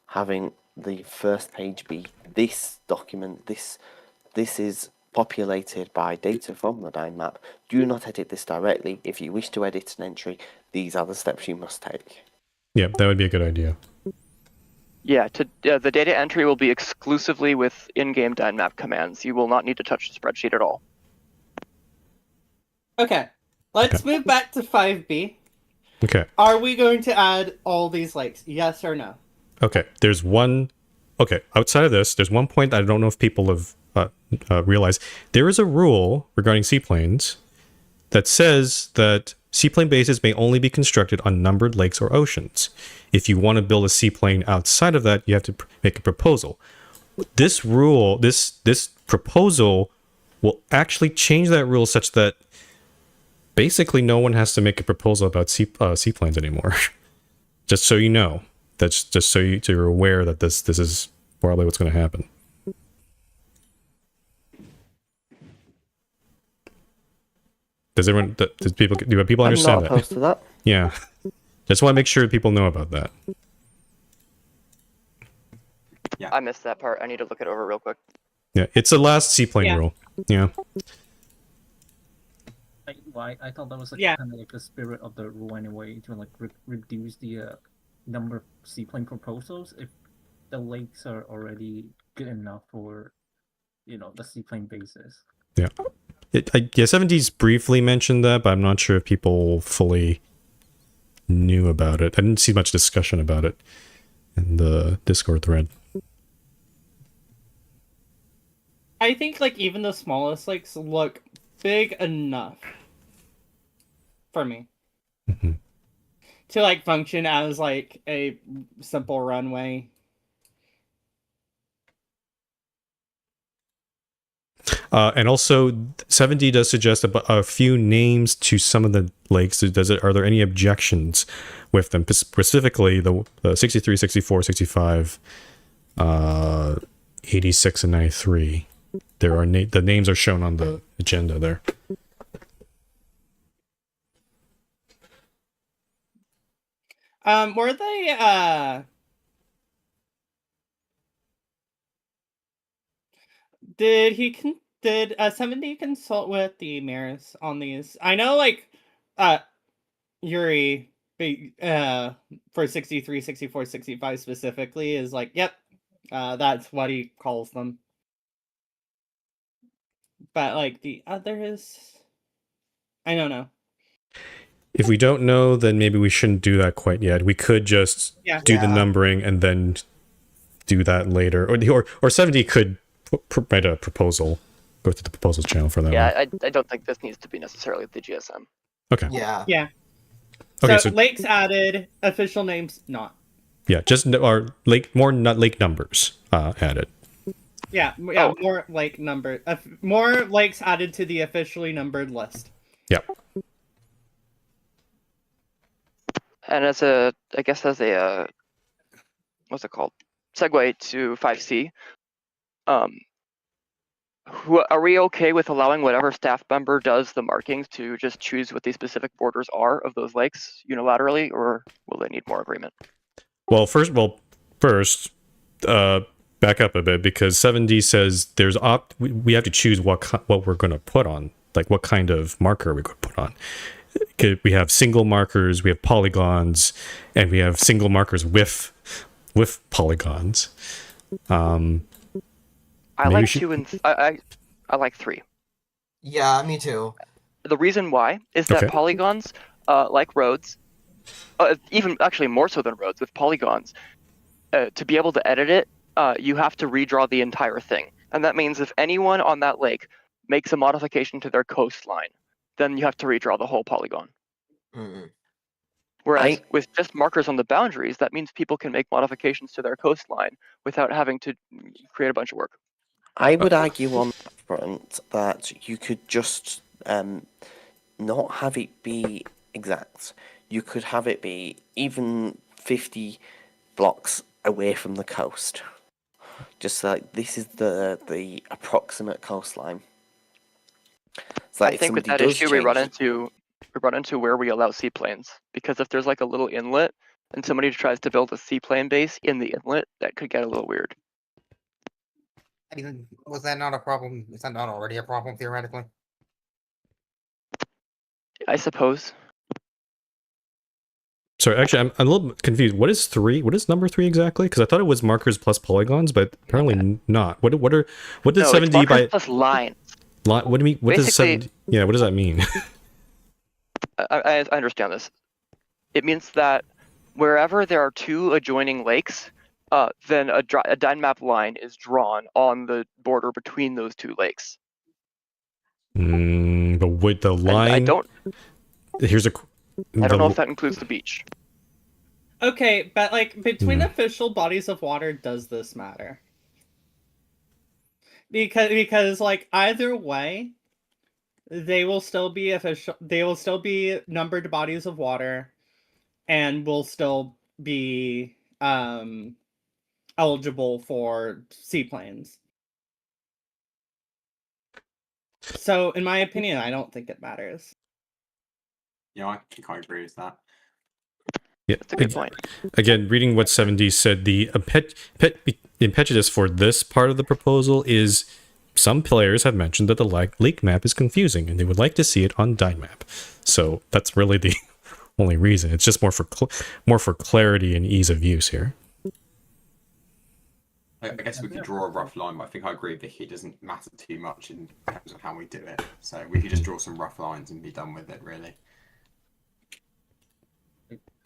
having the first page be this document, this is populated by data from the DynMap. Do not edit this directly. If you wish to edit an entry, these are the steps you must take. Yeah, that would be a good idea. Yeah, the data entry will be exclusively with in-game DynMap commands. You will not need to touch the spreadsheet at all. Okay, let's move back to 5B. Okay. Are we going to add all these lakes? Yes or no? Okay, outside of this, there's one point that I don't know if people have realized. There is a rule regarding seaplanes that says that seaplane bases may only be constructed on numbered lakes or oceans. If you want to build a seaplane outside of that, you have to make a proposal. This rule, this proposal will actually change that rule such that basically no one has to make a proposal about seaplanes anymore. Just so you know. That's just so you're aware that this is probably what's going to happen. Do people understand that? I'm not opposed to that. Yeah. Just want to make sure people know about that. Yeah. I missed that part. I need to look it over real quick. Yeah, it's the last seaplane rule. Yeah. I thought that was like kind of like the spirit of the rule anyway, to like reduce the number of seaplane proposals if the lakes are already good enough for the seaplane bases. Yeah. 70's briefly mentioned that, but I'm not sure if people fully knew about it. I didn't see much discussion about it in the Discord thread. I think like even the smallest lakes look big enough for me to like function as like a simple runway. And also, 7D does suggest a few names to some of the lakes. Are there any objections with them? Specifically, the 63, 64, 65, 86, and 93. There are the names are shown on the agenda there. Were they Did 70 consult with the mayors on these? I know like Yuri for 63, 64, 65 specifically is like, yep, that's what he calls them. But like the others, I don't know. If we don't know, then maybe we shouldn't do that quite yet. We could just do the numbering and then do that later. Or 70 could write a proposal, go through the proposal channel for that. Yeah, I don't think this needs to be necessarily the GSM. Okay. Yeah. Yeah. Okay, so lakes added, official names not. Yeah, just our lake numbers added. Yeah, more lake number, more lakes added to the officially numbered list. Yep. And as a what's it called? Segue to 5C. Are we okay with allowing whatever staff member does the markings to just choose what the specific borders are of those lakes unilaterally, or will they need more agreement? Well, first, back up a bit, because 7D says we have to choose what we're going to put on, like what kind of marker we could put on. We have single markers, we have polygons, and we have single markers with polygons. I like 2 and I like 3. Yeah, me too. The reason why is that polygons, like roads, even actually more so than roads, with polygons, to be able to edit it, you have to redraw the entire thing. And that means if anyone on that lake makes a modification to their coastline, then you have to redraw the whole polygon. Mm. Whereas with just markers on the boundaries, that means people can make modifications to their coastline without having to create a bunch of work. I would argue on that front that you could just not have it be exact. You could have it be even 50 blocks away from the coast. Just like this is the approximate coastline. So I think with that issue we run into where we allow seaplanes, because if there's like a little inlet and somebody tries to build a seaplane base in the inlet, that could get a little weird. I mean, was that not a problem? Is that not already a problem theoretically? I suppose. Sorry, actually, I'm a little confused. What is 3? What is number 3 exactly? Because I thought it was markers plus polygons, but apparently not. What does 7D by plus lines? What do you mean? What does 7D? Yeah, what does that mean? I understand this. It means that wherever there are 2 adjoining lakes, then a Dynmap line is drawn on the border between those 2 lakes. But with the line, I don't know if that includes the beach. Okay, but like between official bodies of water, does this matter? Because like either way, they will still be official. They will still be numbered bodies of water, and will still be eligible for seaplanes. So, in my opinion, I don't think it matters. Yeah, I think I agree with that. Yeah, that's a good point. Again, reading what 7D said, the impetus for this part of the proposal is some players have mentioned that the lake map is confusing and they would like to see it on Dynmap. So that's really the only reason. It's just more for clarity and ease of use here. I guess we could draw a rough line, but I think I agree, Vicky. It doesn't matter too much in terms of how we do it. So we could just draw some rough lines and be done with it, really.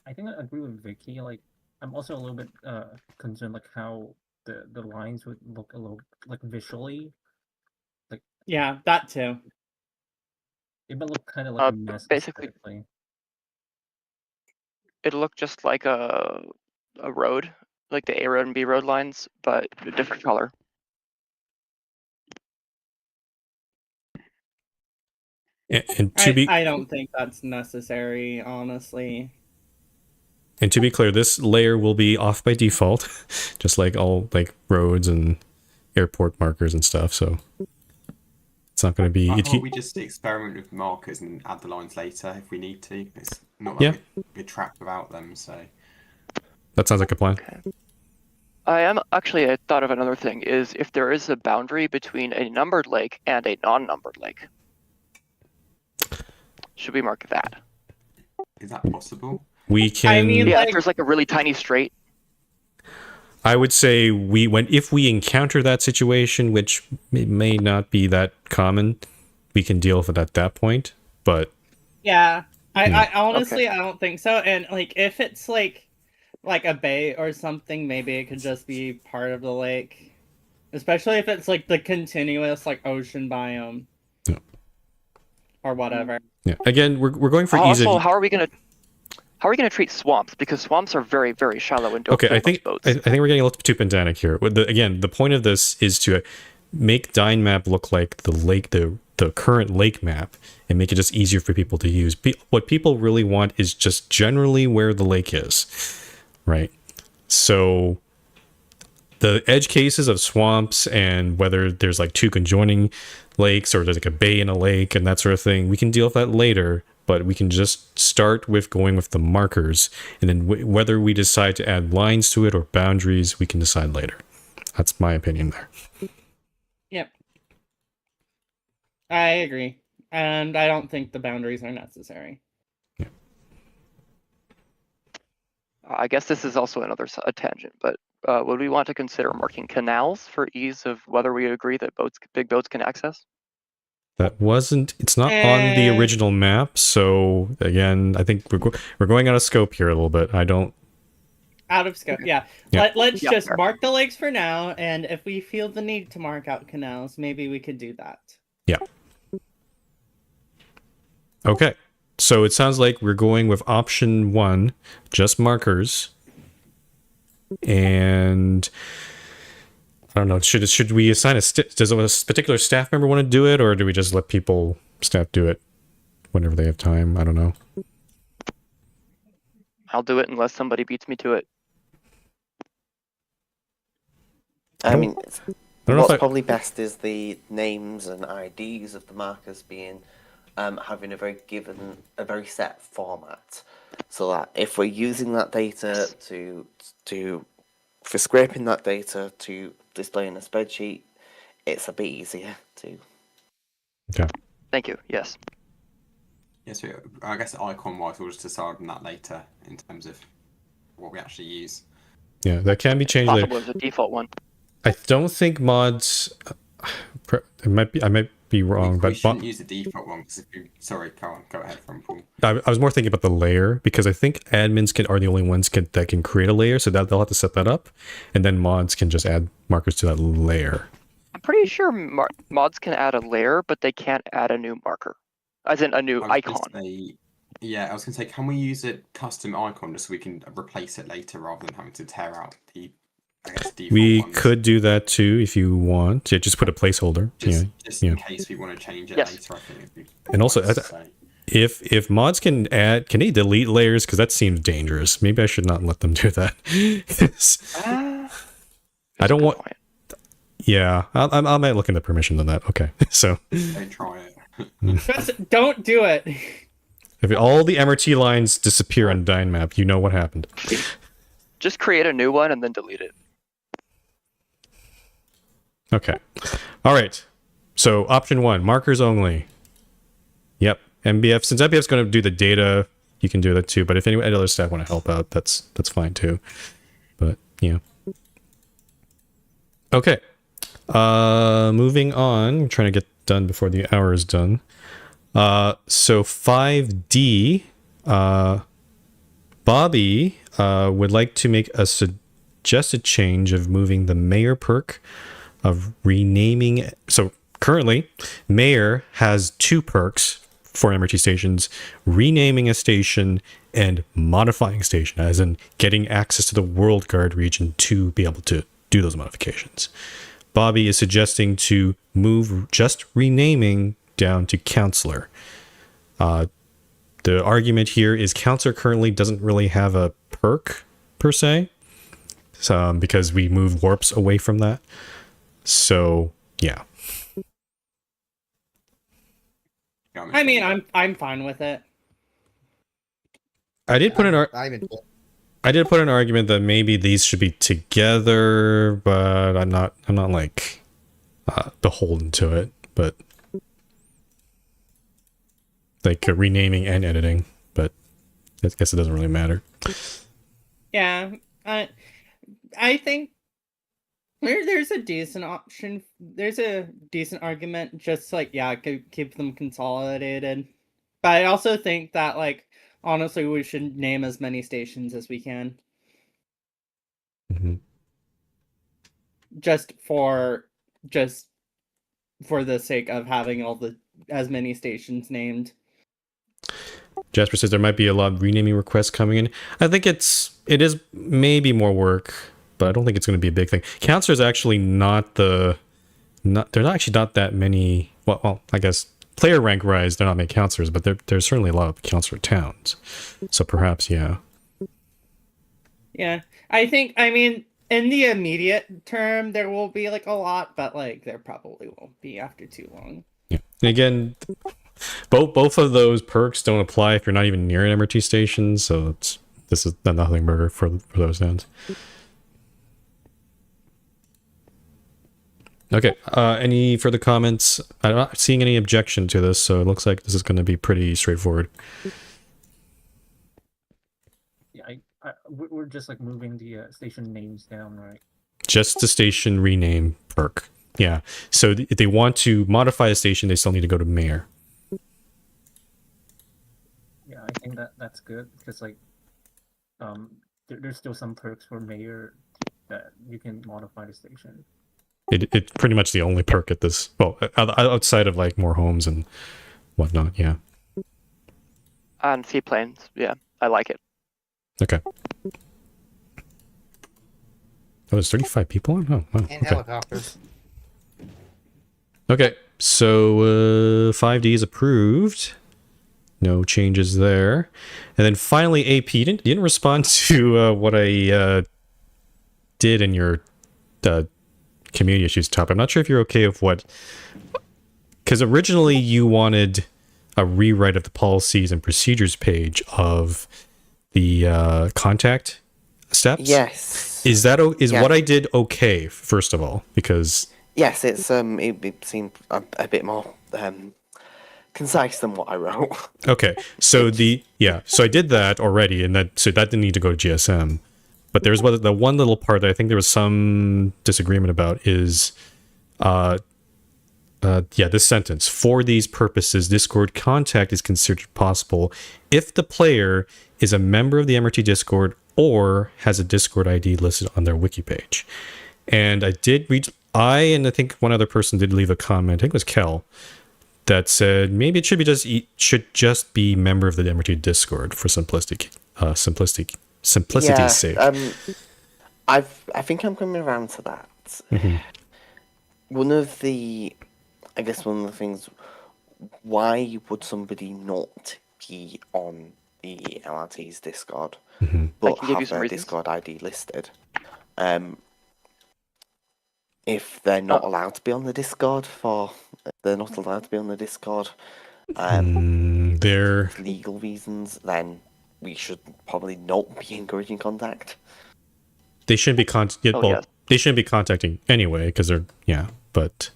I think I agree with Vicky. Like, I'm also a little bit concerned, like how the lines would look a little like visually. Like, yeah, that too. It would look kind of like a mess. Basically, it'll look just like a road, like the A road and B road lines, but a different color. And I don't think that's necessary, honestly. And to be clear, this layer will be off by default, just like all like roads and airport markers and stuff. So it's not going to be. I thought we just experiment with markers and add the lines later if we need to. It's not like we're trapped without them. So that sounds like a plan. Okay. I thought of another thing. Is if there is a boundary between a numbered lake and a non-numbered lake, should we mark that? Is that possible? We can. I mean, if there's like a really tiny strait. I would say if we encounter that situation, which may not be that common, we can deal with it at that point. But yeah, I honestly I don't think so. And like if it's like a bay or something, maybe it could just be part of the lake, especially if it's like the continuous like ocean biome or whatever. Yeah. Again, we're going for ease. Also, how are we gonna treat swamps? Because swamps are very, very shallow and don't Okay, I think boats. I think we're getting a little too pedantic here. Again, the point of this is to make Dynmap look like the lake, the current lake map, and make it just easier for people to use. What people really want is just generally where the lake is, right? So the edge cases of swamps and whether there's like 2 conjoining lakes or there's like a bay in a lake and that sort of thing, we can deal with that later. But we can just start with going with the markers, and then whether we decide to add lines to it or boundaries, we can decide later. That's my opinion there. Yep. I agree. And I don't think the boundaries are necessary. I guess this is also another a tangent, but would we want to consider marking canals for ease of whether we agree that big boats can access? That wasn't, it's not on the original map, so again, I think we're going out of scope here a little bit. I don't... Out of scope, yeah. Yeah. Let's just fair. mark the lakes for now, and if we feel the need to mark out canals, maybe we could do that. Yeah. Okay. So it sounds like we're going with option 1, just markers. And I don't know, should we assign does a particular staff member want to do it, or do we just let staff do it whenever they have time? I don't know. I'll do it unless somebody beats me to it. I mean, don't know what's if probably best is the names and IDs of the markers being having a very set format, so that if we're using that data for scraping that data to display in a spreadsheet, it's a bit easier to. Okay. Thank you. Yes. Yes, yeah, so I guess icon-wise, we'll just decide on that later in terms of what we actually use. Yeah, that can be changed Possible later. as a default one. I don't think mods. I might be wrong, we but shouldn't use the default one because sorry, go ahead from Paul. I was more thinking about the layer, because I think admins are the only ones that can create a layer, so that they'll have to set that up, and then mods can just add markers to that layer. I'm pretty sure mods can add a layer, but they can't add a new marker, as in a new icon. Yeah, I was going to say, can we use a custom icon just so we can replace it later rather than having to tear out the, I guess, default We ones? could do that too if you want. Yeah, just put a placeholder. Just in case we want to change it later, I think it'd be And also, wise to say. if mods can they delete layers? Because that seems dangerous. Maybe I should not let them do that. I don't want. Yeah, I might look into permissions on that. Okay, so Don't try it. Just don't do it. if all the MRT lines disappear on Dynmap, you know what happened. Just create a new one and then delete it. Okay. All right. So option 1, markers only. Yep. MBF. Since MBF's going to do the data, you can do that too. But if any other staff want to help out, that's fine too. But yeah. Okay. Moving on. I'm trying to get done before the hour is done. So 5D. Bobby would like to make a suggested change of moving the mayor perk of renaming. So currently, mayor has 2 perks for MRT stations: renaming a station and modifying a station, as in getting access to the World Guard region to be able to do those modifications. Bobby is suggesting to move just renaming down to counselor. The argument here is counselor currently doesn't really have a perk per se, because we move warps away from that. So yeah. I mean, I'm fine with it. I did put an argument that maybe these should be together, but I'm not like beholden to it. But like renaming and editing, but I guess it doesn't really matter. Yeah, I think there's a decent option. There's a decent argument, just like, yeah, keep them consolidated. But I also think that, like, honestly, we should name as many stations as we can. Mm-hmm. Just for the sake of having as many stations named. Jasper says there might be a lot of renaming requests coming in. I think it is maybe more work, but I don't think it's going to be a big thing. Counselor is actually they're not that many. Well, I guess player rank rise, they're not many counselors, but there's certainly a lot of counselor towns. So perhaps, yeah. Yeah, I mean, in the immediate term, there will be like a lot, but like there probably won't be after too long. Yeah. And again, both of those perks don't apply if you're not even near an MRT station, so this is a nothing burger for those towns. Okay. Any further comments? I'm not seeing any objection to this, so it looks like this is going to be pretty straightforward. Yeah, we're just like moving the station names down, right? Just the station rename perk. Yeah. So if they want to modify a station, they still need to go to mayor. Yeah, I think that's good because like, there's still some perks for mayor that you can modify the station. It's pretty much the only perk at this. Well, outside of like more homes and whatnot. Yeah. And seaplanes, yeah, I like it. Okay. Oh, there's 35 people on? Oh, wow. And helicopters. Okay, so 5D is approved. No changes there. And then finally, AP, you didn't respond to what I did in your community issues topic. I'm not sure if you're okay with what... Because originally you wanted a rewrite of the policies and procedures page of the contact steps. Yes. Is that Yeah. what I did okay? First of all, because Yes, it's it seemed a bit more concise than what I wrote. okay, so so I did that already, and that didn't need to go to GSM. But there's the one little part that I think there was some disagreement about is, this sentence. For these purposes, Discord contact is considered possible if the player is a member of the MRT Discord or has a Discord ID listed on their wiki page. And I did read, and I think one other person did leave a comment, I think it was Kel, that said maybe it should just be member of the MRT Discord for simplicity's sake. I think I'm coming around to that. Mm-hmm. One of the things, why would somebody not be on the LRT's Discord, Mm-hmm. but I can give you have some their reasons. Discord ID listed? If they're not allowed to be on the Discord They're legal reasons, then we should probably not be encouraging contact. they shouldn't be yes. they shouldn't be contacting anyway because they're but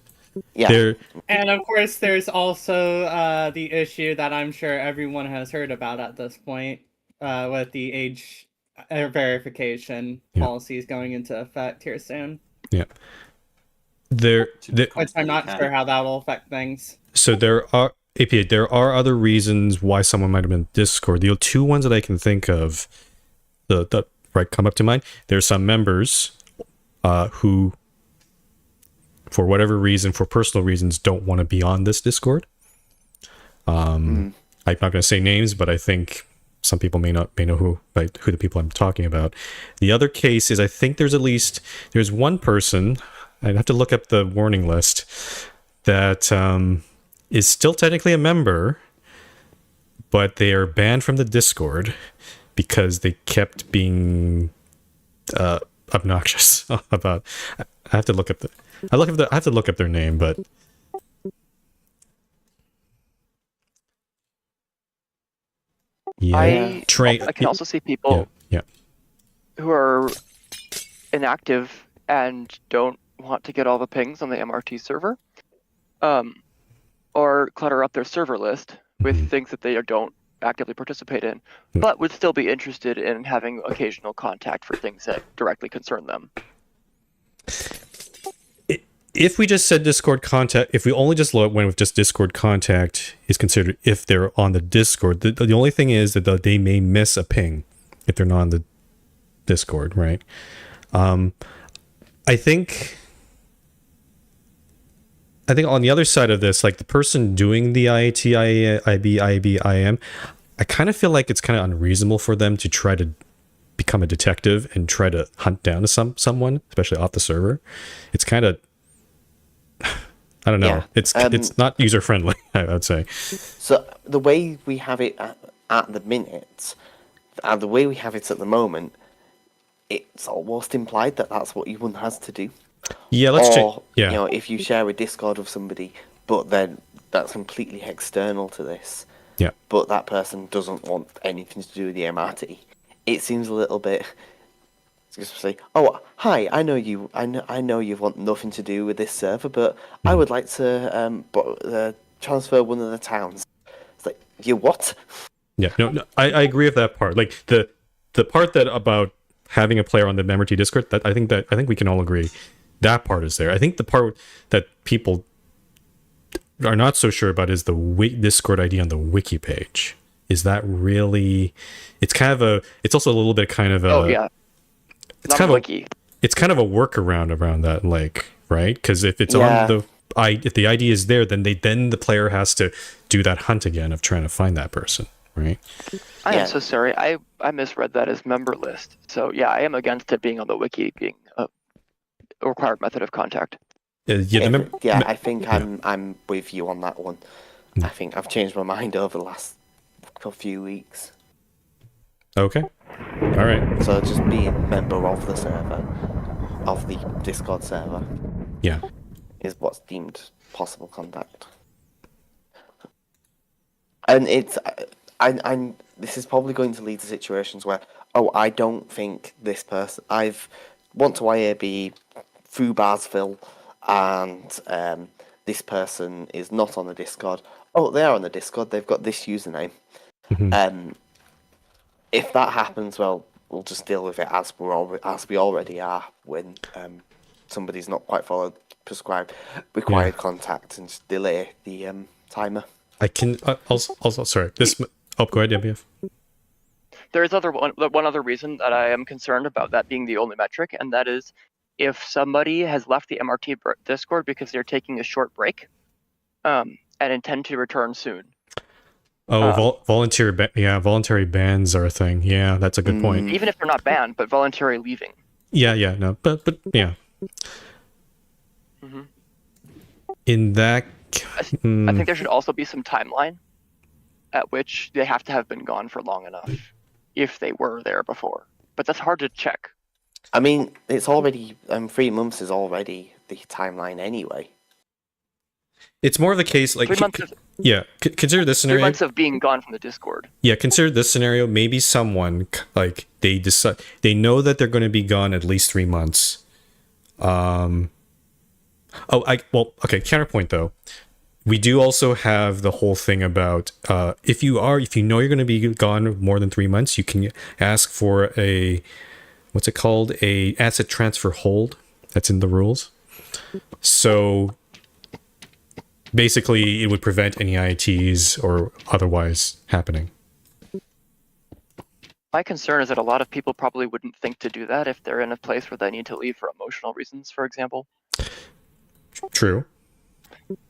Yeah. they're And of course, there's also the issue that I'm sure everyone has heard about at this point with the age verification policies going into effect here soon. yeah. There Which I'm not sure how that will affect things. So there are other reasons why someone might have been Discord. The two ones that I can think of that come up to mind. There's some members who, for whatever reason, for personal reasons, don't want to be on this Discord. I'm not going to say names, but I think some people may know who the people I'm talking about. The other case is I think there's one person. I'd have to look up the warning list that is still technically a member, but they are banned from the Discord because they kept being obnoxious about. I have to look up I have to look up their name, but I can also see people who are inactive and don't want to get all the pings on the MRT server, or clutter up their server list with things that they don't actively participate in, but would still be interested in having occasional contact for things that directly concern them. If we just said Discord contact, if we only just went with just Discord contact is considered if they're on the Discord. The only thing is that they may miss a ping if they're not on the Discord, right? I think on the other side of this, like the person doing the IAT, IB, IM, I kind of feel like it's kind of unreasonable for them to try to become a detective and try to hunt down someone, especially off the server. It's kind of, I don't know. Yeah. It's not user friendly, I would say. So the way we have it at the minute, and the way we have it at the moment, it's almost implied that that's what everyone has to do. Yeah, let's check. Yeah. You know, if you share a Discord with somebody, but then that's completely external to this. Yeah. But that person doesn't want anything to do with the MRT. It seems a little bit Just say, "Oh, hi, I know you. I know you want nothing to do with this server, but I would like to transfer one of the towns." It's like, you what? Yeah, no, I agree with that part. Like the part that about having a player on the MRT Discord, that I think we can all agree that part is there. I think the part that people are not so sure about is the Discord ID on the wiki page. Is that really? It's kind of a. It's also a little bit kind of a. Oh yeah, It's not kind a of wiki. it's kind of a workaround around that, like, right? Because if it's Yeah. on the if the ID is there, then the player has to do that hunt again of trying to find that person, right? I Yeah. am so sorry. I misread that as member list. So yeah, I am against it being on the wiki being a required method of contact. I think yeah. I'm with you on that one. I think I've changed my mind over the last few weeks. Okay. All right. So just being a member of the server, of the Discord server, Yeah. is what's deemed possible contact. And it's, I'm. This is probably going to lead to situations where, oh, I don't think this person. I've want to IAB through Barsville, and this person is not on the Discord. Oh, they are on the Discord. They've got this username. Mhm. If that happens, well, we'll just deal with it as we already are when somebody's not quite followed prescribed required contact and just delay the timer. I can also sorry. This oh, go ahead, MBF. There is one other reason that I am concerned about that being the only metric, and that is if somebody has left the MRT Discord because they're taking a short break, and intend to return soon. Oh, voluntary bans are a thing. Yeah, that's a good point. Even if they're not banned, but voluntary leaving. Yeah, no, but yeah. Mm-hmm. In that, I think there should also be some timeline at which they have to have been gone for long enough, if they were there before. But that's hard to check. I mean, it's already 3 months is already the timeline anyway. it's more of the case like 3 months. Consider this 3 scenario. months of being gone from the Discord. Yeah, consider this scenario. Maybe someone like they decide they know that they're going to be gone at least 3 months. Counterpoint though. We do also have the whole thing about if you know you're going to be gone more than 3 months, you can ask for a what's it called, a asset transfer hold. That's in the rules. So basically, it would prevent any IITs or otherwise happening. My concern is that a lot of people probably wouldn't think to do that if they're in a place where they need to leave for emotional reasons, for example. True.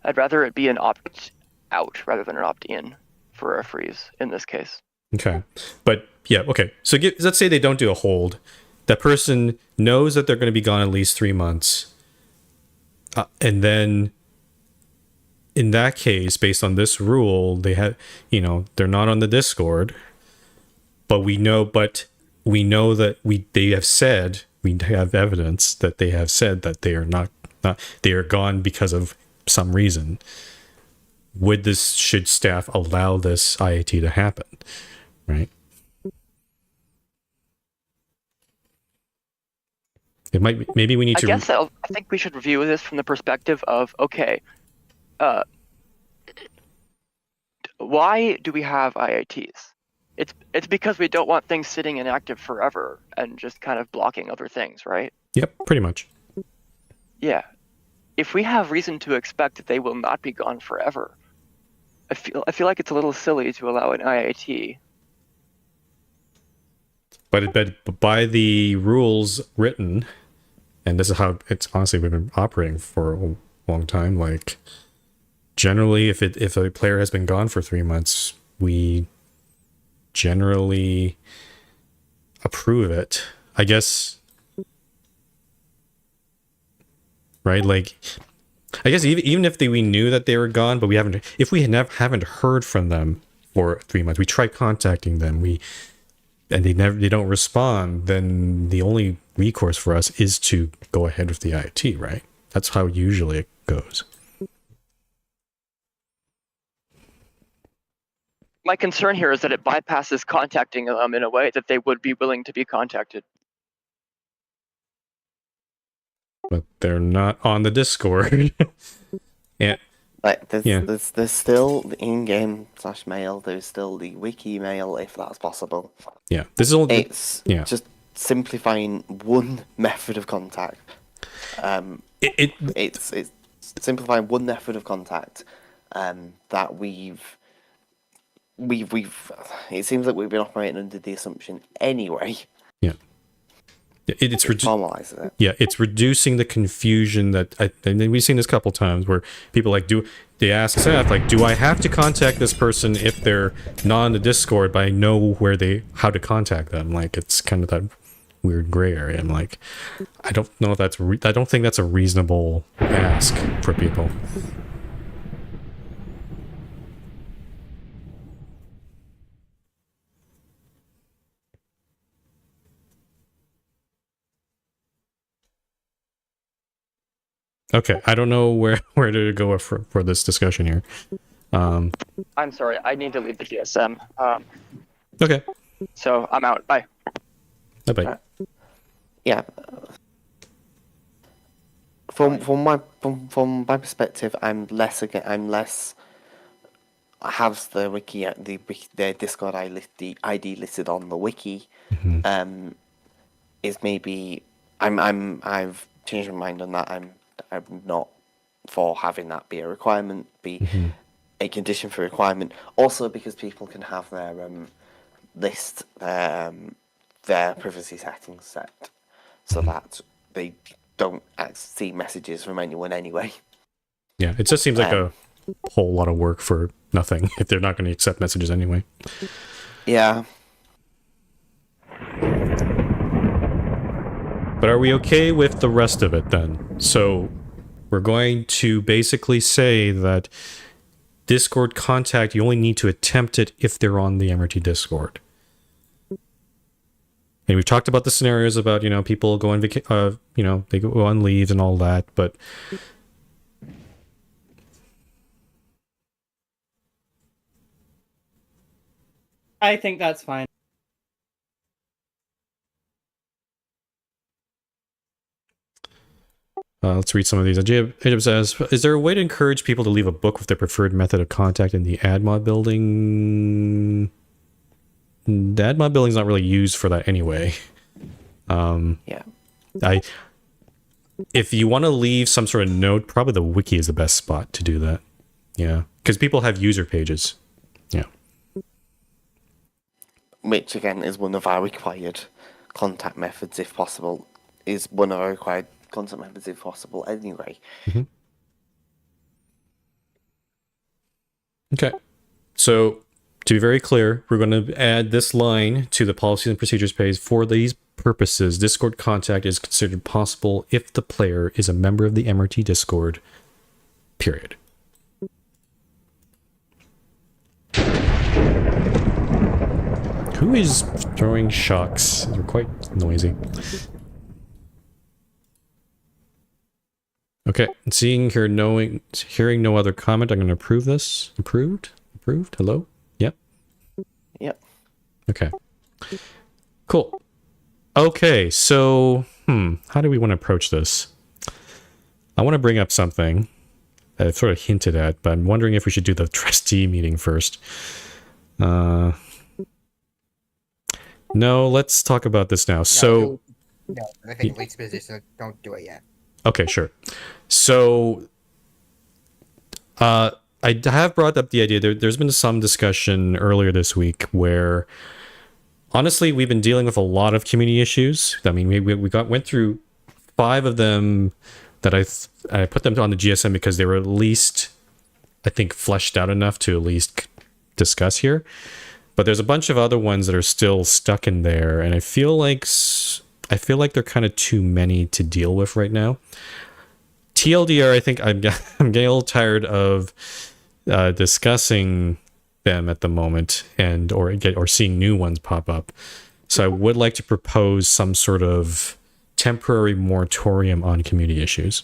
I'd rather it be an opt-out rather than an opt-in for a freeze in this case. Okay. But yeah, okay. So let's say they don't do a hold. That person knows that they're going to be gone at least 3 months. And then in that case, based on this rule, they have, they're not on the Discord, but we know that they have said, we have evidence that they have said that they are not they are gone because of some reason. Should staff allow this IAT to happen, right? It might, maybe we need to. I think we should review this from the perspective of, okay, why do we have IATs? It's because we don't want things sitting inactive forever and just kind of blocking other things, right? Yep, pretty much. Yeah. If we have reason to expect that they will not be gone forever, I feel like it's a little silly to allow an IAT. But by the rules written, and this is how it's honestly we've been operating for a long time, like generally if a player has been gone for 3 months, we generally approve it, I guess. Right? Like, I guess even if we knew that they were gone, but we haven't heard from them for 3 months, we try contacting them, and they don't respond, then the only recourse for us is to go ahead with the IIT, right? That's how usually it goes. My concern here is that it bypasses contacting them in a way that they would be willing to be contacted. but they're not on the Discord. Yeah. Like Yeah. there's still the in-game /mail. There's still the wiki mail if that's possible. Yeah. This is only. It's just simplifying one method of contact. It's simplifying one method of contact that we've. It seems like we've been operating under the assumption anyway. Yeah. It's formalizing it. Yeah, it's reducing the confusion that and we've seen this a couple times where people like they ask staff like, do I have to contact this person if they're not on the Discord, but I know how to contact them? Like, it's kind of that weird gray area. I'm like, I don't know if that's I don't think that's a reasonable ask for people. Okay, I don't know where to go for this discussion here. I'm sorry, I need to leave the GSM. Okay. So I'm out. Bye. Bye. Yeah. From my perspective, I'm less have the wiki the Discord ID listed on the wiki. Mm-hmm. Is maybe I've changed my mind on that. I'm not for having that be a requirement, be a condition for requirement. Also because people can have their list their privacy settings set so that they don't see messages from anyone anyway. Yeah, it just seems like a whole lot of work for nothing if they're not going to accept messages anyway. Yeah. But are we okay with the rest of it then? So we're going to basically say that Discord contact, you only need to attempt it if they're on the MRT Discord. And we've talked about the scenarios about, people go on they go on leave and all that, but I think that's fine. Let's read some of these. Ajib says, is there a way to encourage people to leave a book with their preferred method of contact in the AdMod building? The AdMod building is not really used for that anyway. Yeah. If you want to leave some sort of note, probably the wiki is the best spot to do that. Yeah. Because people have user pages. Yeah. Which, again, is one of our required contact methods, if possible. Is one of our required contact methods, if possible, anyway. Mm-hmm. Okay. So, to be very clear, we're going to add this line to the policies and procedures page. For these purposes, Discord contact is considered possible if the player is a member of the MRT Discord, period. Who is throwing shocks? They're quite noisy. Okay, hearing no other comment, I'm going to approve this. Approved? Hello? Yep. Yep. Okay. Cool. Okay, so, how do we want to approach this? I want to bring up something that I've sort of hinted at, but I'm wondering if we should do the trustee meeting first. No, let's talk about this now. No, I think Lee's position, don't do it yet. Okay, sure. So, I have brought up the idea. There's been some discussion earlier this week where, honestly, we've been dealing with a lot of community issues. I mean, we went through 5 of them that I put them on the GSM because they were at least, I think, fleshed out enough to at least discuss here. But there's a bunch of other ones that are still stuck in there, and I feel like they're kind of too many to deal with right now. TLDR, I think I'm getting a little tired of discussing them at the moment, or seeing new ones pop up. So I would like to propose some sort of temporary moratorium on community issues.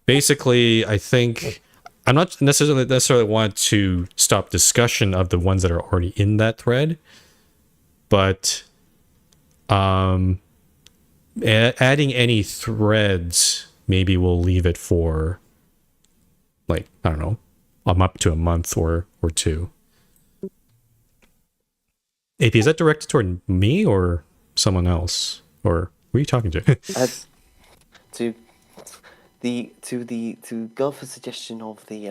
Basically, I think I'm not necessarily want to stop discussion of the ones that are already in that thread, but adding any threads, maybe we'll leave it for, like, I don't know, up to a month or two. AP, is that directed toward me or someone else? Or who are you talking to? To go for suggestion of the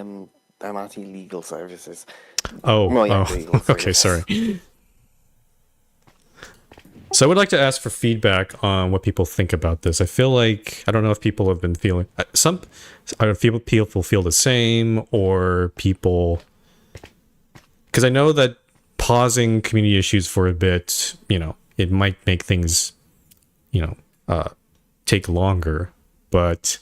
MRT legal services. Oh, Well, yeah, oh. legal Okay, services. sorry. So I would like to ask for feedback on what people think about this. I feel like, I don't know if people have been feeling, I don't know if people feel the same, or people, because I know that pausing community issues for a bit, it might make things, take longer, but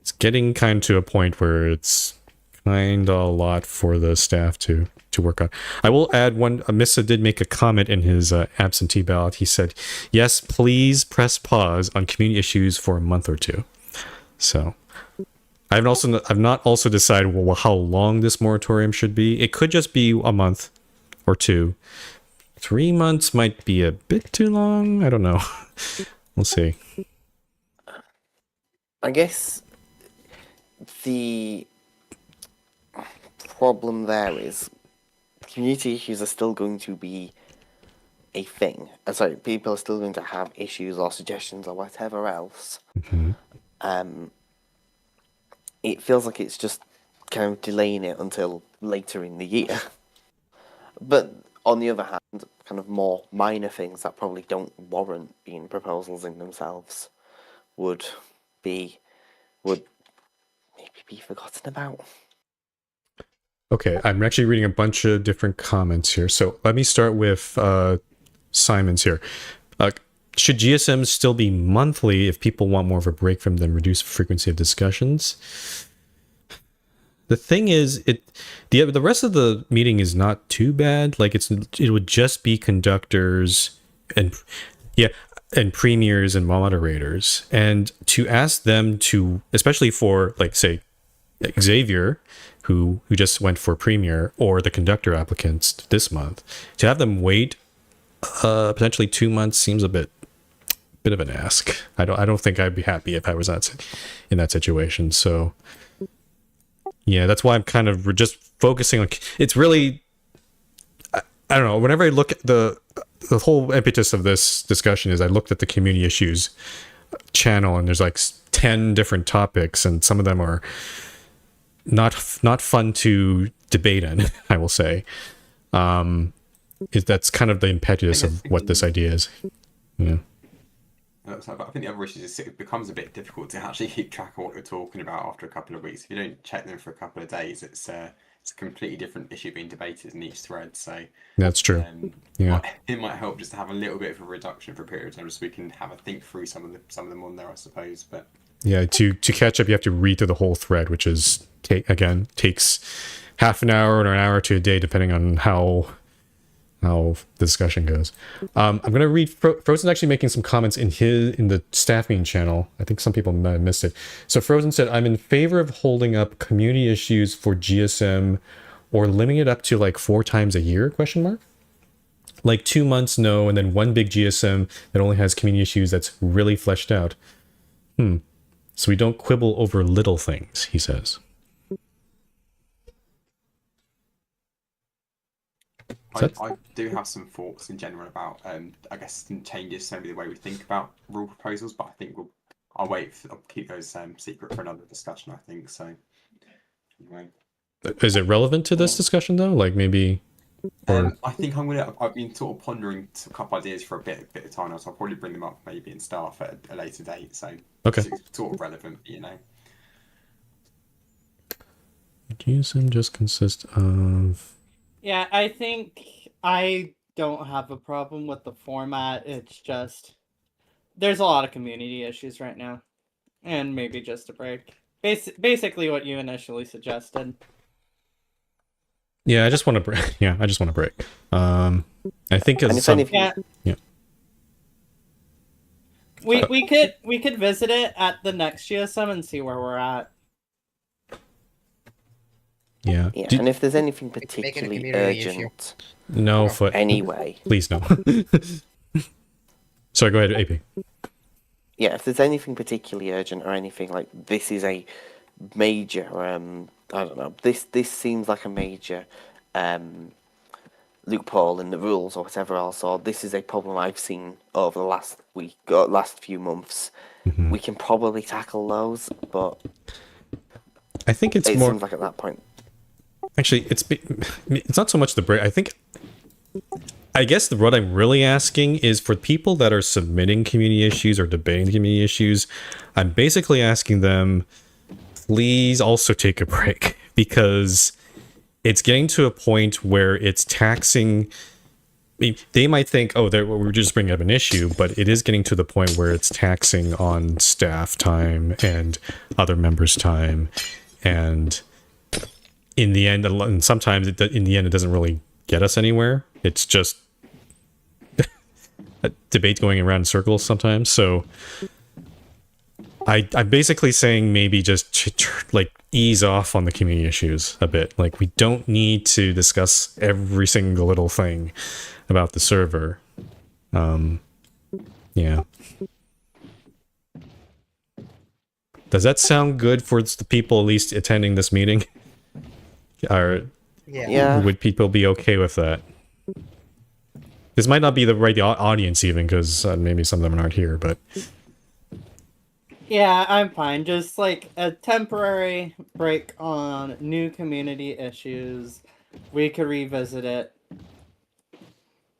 it's getting kind of to a point where it's kind of a lot for the staff to work on. I will add one. Missa did make a comment in his absentee ballot. He said, "Yes, please press pause on community issues for a month or two." So I've not also decided how long this moratorium should be. It could just be a month or two. 3 months might be a bit too long. I don't know. We'll see. I guess the problem there is community issues are still going to be a thing. Sorry, people are still going to have issues or suggestions or whatever else. Mm-hmm. It feels like it's just kind of delaying it until later in the year. But on the other hand, kind of more minor things that probably don't warrant being proposals in themselves would maybe be forgotten about. Okay, I'm actually reading a bunch of different comments here. So let me start with Simon's here. Should GSMs still be monthly if people want more of a break from them, reduce frequency of discussions? The thing is, the rest of the meeting is not too bad. Like it would just be conductors and premiers and moderators, and to ask them to, especially for like say Xavier, who just went for premier, or the conductor applicants this month, to have them wait potentially 2 months seems a bit of an ask. I don't think I'd be happy if I was in that situation. So yeah, that's why I'm kind of just focusing on. It's really, I don't know. Whenever I look at the whole impetus of this discussion is I looked at the community issues channel, and there's like 10 different topics, and some of them are not fun to debate in. I will say, that's kind of the impetus of what this idea is. Yeah. So I think the other issue is it becomes a bit difficult to actually keep track of what we're talking about after a couple of weeks. If you don't check them for a couple of days, it's a completely different issue being debated in each thread. So that's true. Yeah, it might help just to have a little bit of a reduction for a period of time, so we can have a think through some of them on there, I suppose. But yeah, to catch up, you have to read through the whole thread, which is takes half an hour or an hour to a day, depending on how the discussion goes. I'm going to read. Frozen's actually making some comments in the staff meeting channel. I think some people might have missed it. So Frozen said, "I'm in favor of holding up community issues for GSM, or limiting it up to like 4 times a year? Question mark. Like 2 months, no, and then one big GSM that only has community issues that's really fleshed out. So we don't quibble over little things," he says. I do have some thoughts in general about, I guess, some changes to maybe the way we think about rule proposals, but I think I'll keep those secret for another discussion, I think. So, anyway. Is it relevant to this discussion though? Like maybe. I think I've been sort of pondering a couple ideas for a bit of time now, so I'll probably bring them up maybe in staff at a later date. So okay, it's sort of relevant, GSM just consists of. Yeah, I think I don't have a problem with the format. It's just there's a lot of community issues right now, and maybe just a break. Basically, what you initially suggested. Yeah, I just want to break. Yeah, I just want to break. I think as yeah. We could visit it at the next GSM and see where we're at. Yeah. And if there's anything particularly urgent, no, anyway, please no. Sorry, go ahead, AP. yeah, if there's anything particularly urgent or anything like this is a major, I don't know, this seems like a major loophole in the rules or whatever else, or this is a problem I've seen over the last week or last few months. We can probably tackle those, but I think it seems like at that point. Actually, it's not so much the break. I guess what I'm really asking is for people that are submitting community issues or debating community issues, I'm basically asking them, please also take a break, because it's getting to a point where it's taxing. I mean, they might think, oh, we're just bringing up an issue, but it is getting to the point where it's taxing on staff time and other members' time. And in the end, and sometimes in the end, it doesn't really get us anywhere. It's just a debate going around in circles sometimes. So I'm basically saying maybe just like ease off on the community issues a bit. Like, we don't need to discuss every single little thing about the server. Yeah. Does that sound good for the people at least attending this meeting? Or would people be okay with that? This might not be the right audience even, because maybe some of them aren't here, but... Yeah, I'm fine. Just like a temporary break on new community issues. We could revisit it.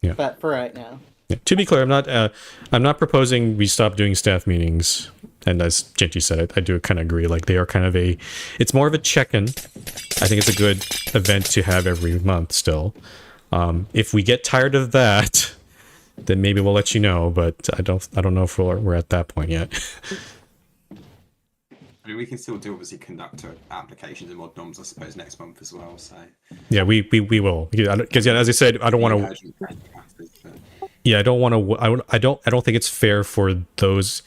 Yeah. But for right now. Yeah. To be clear, I'm not proposing we stop doing staff meetings. And as Genji said, I do kind of agree. Like, they are kind of it's more of a check-in. I think it's a good event to have every month still. If we get tired of that, then maybe we'll let you know. But I don't know if we're at that point yet. I mean, we can still do obviously conduct applications and mod noms, I suppose, next month as well. So yeah, we will, because yeah, as I said, I don't want to. Yeah, I don't want to. I don't think it's fair for those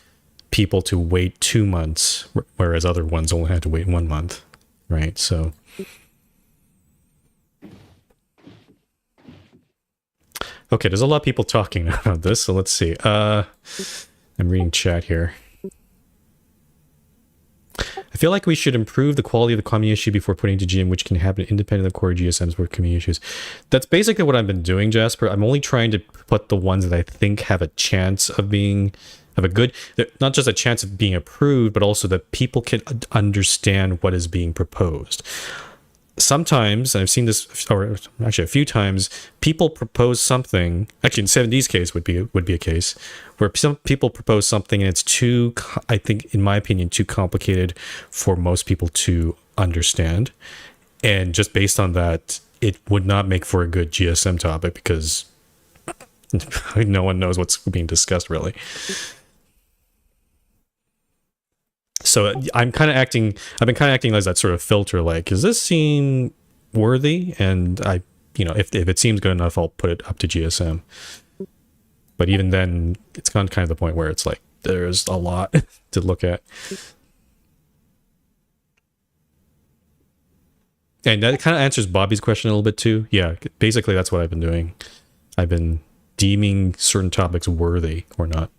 people to wait 2 months, whereas other ones only had to wait 1 month, right? So. Okay, there's a lot of people talking about this, so let's see. I'm reading chat here. I feel like we should improve the quality of the community issue before putting to GM, which can happen independent of core GSMs for community issues. That's basically what I've been doing, Jasper. I'm only trying to put the ones that I think have a chance of not just a chance of being approved, but also that people can understand what is being proposed. Sometimes, and I've seen this, or actually a few times, people propose something. Actually, in 70's case would be a case where some people propose something and it's too, I think, in my opinion, too complicated for most people to understand. And just based on that, it would not make for a good GSM topic because no one knows what's being discussed really. So I've been kind of acting as that sort of filter, like, does this seem worthy? And if it seems good enough, I'll put it up to GSM. But even then, it's gone kind of the point where it's like, there's a lot to look at. And that kind of answers Bobby's question a little bit too. Yeah, basically that's what I've been doing. I've been deeming certain topics worthy or not.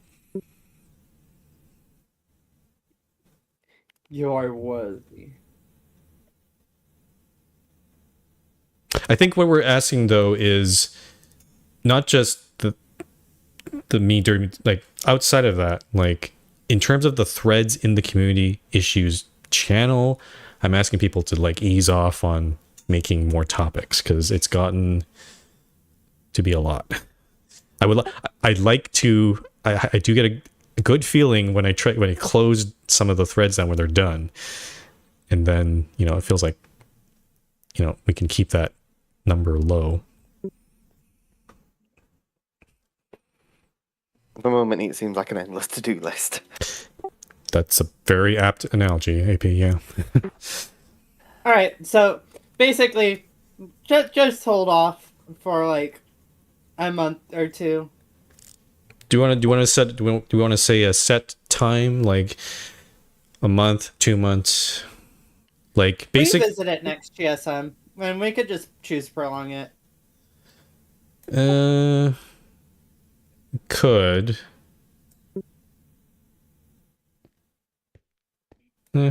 You are worthy. I think what we're asking though is not just the me during, like, outside of that, like in terms of the threads in the community issues channel, I'm asking people to like ease off on making more topics because it's gotten to be a lot. I do get a good feeling when I close some of the threads down when they're done, and then it feels like we can keep that number low. At the moment, it seems like an endless to-do list. That's a very apt analogy, AP. Yeah. All right, so basically, just hold off for like a month or two. Do we want to say a set time, like a month, 2 months, like basic? Revisit it next GSM, and we could just choose to prolong it. Could.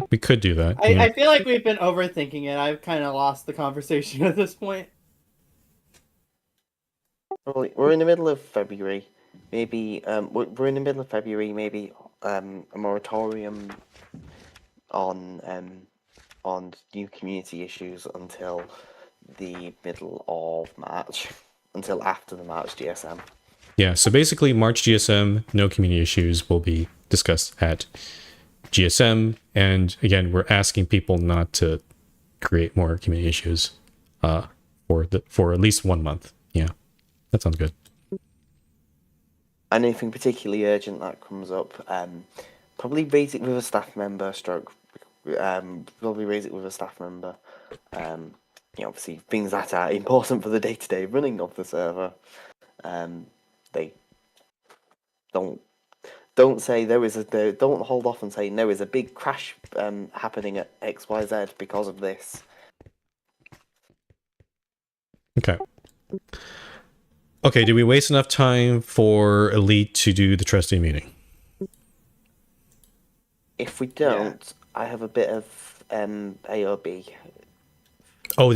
We could do that. I feel like we've been overthinking it. I've kind of lost the conversation at this point. Well, we're in the middle of February. Maybe we're in the middle of February. Maybe a moratorium on new community issues until the middle of March, until after the March GSM. Yeah, so basically March GSM, no community issues will be discussed at GSM. And again, we're asking people not to create more community issues for at least 1 month. Yeah, that sounds good. Anything particularly urgent that comes up, probably raise it with a staff member. Probably raise it with a staff member. Obviously things that are important for the day-to-day running of the server. They don't say don't hold off and say there is a big crash happening at XYZ because of this. Okay. Okay, did we waste enough time for Elite to do the trustee meeting? If we don't, I have a bit of AOB. Oh,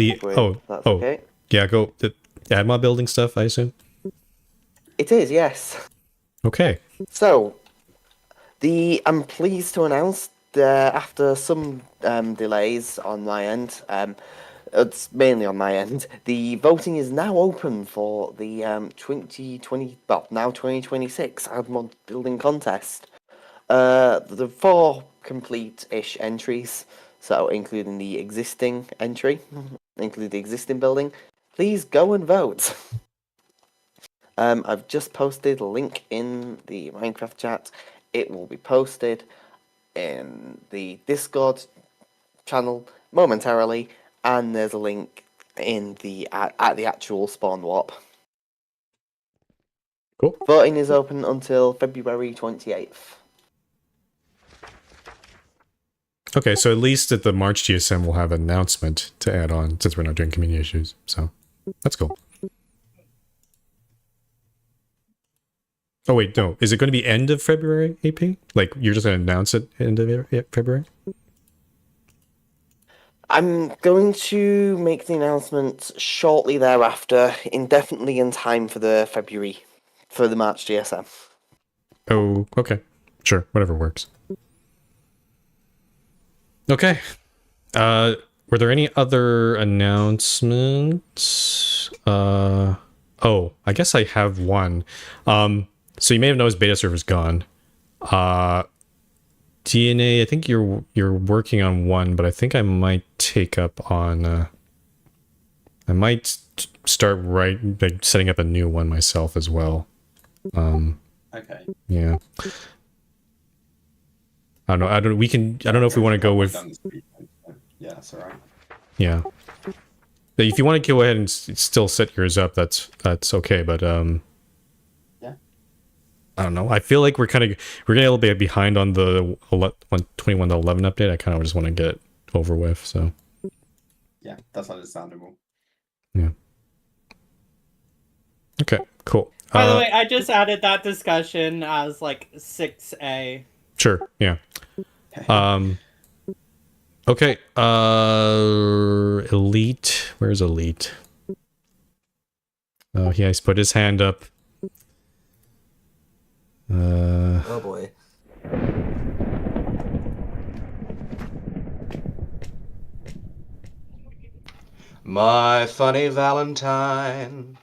That's okay. Yeah, go the AdMod building stuff, I assume? It is, yes. Okay. So, I'm pleased to announce that after some delays on my end, it's mainly on my end, the voting is now open for the 2026 AdMod building contest. The 4 complete-ish entries, so including the existing entry, including the existing building, please go and vote. I've just posted a link in the Minecraft chat. It will be posted in the Discord channel momentarily, and there's a link in at the actual spawn warp. Cool. Voting is open until February 28th. Okay, so at least at the March GSM we'll have an announcement to add on since we're not doing community issues. So that's cool. Oh wait, no. Is it going to be end of February, AP? Like you're just going to announce it end of February? I'm going to make the announcement shortly thereafter, indefinitely in time for the March GSM. Oh, okay. Sure, whatever works. Okay. Were there any other announcements? Oh, I guess I have one. So you may have noticed beta server's gone. DNA, I think you're working on one, but I think I might take up on I might start setting up a new one myself as well. Okay. Yeah. I don't know. I don't know if we want to go with. Yeah, that's all right. Yeah. If you want to go ahead and still set yours up, that's okay. But yeah. I don't know. I feel like we're getting a little bit behind on the 21.11 update. I kind of just want to get it over with. So. Yeah, that's understandable. Yeah. Okay. Cool. By the way, I just added that discussion as like 6A. Sure. Yeah. Okay. Elite. Where's Elite? Oh, he's put his hand up. Oh boy. My funny Valentine.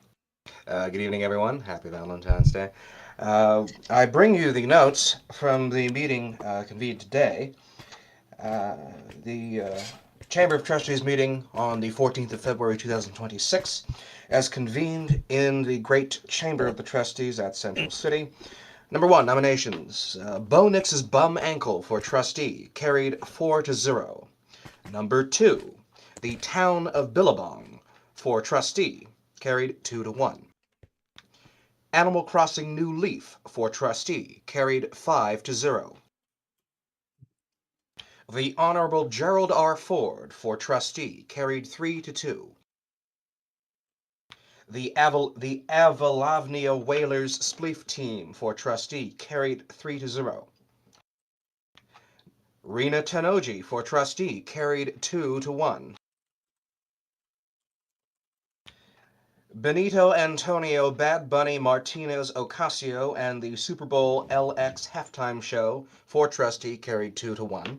Good evening, everyone. Happy Valentine's Day. I bring you the notes from the meeting convened today. The Chamber of Trustees meeting on the 14th of February 2026, as convened in the Great Chamber of the Trustees at Central City. Number 1, nominations. Bo Nix's bum ankle for trustee, carried 4-0. Number 2, the town of Billabong for trustee, carried 2-1. Animal Crossing New Leaf for trustee, carried 5-0. The Honorable Gerald R. Ford for trustee, carried 3-2. The Avalavnia Whalers Spleef team for trustee, carried 3-0. Rina Tenoji for trustee, carried 2-1. Benito Antonio Bad Bunny Martinez Ocasio and the Super Bowl LX halftime show for trustee, carried 2-1.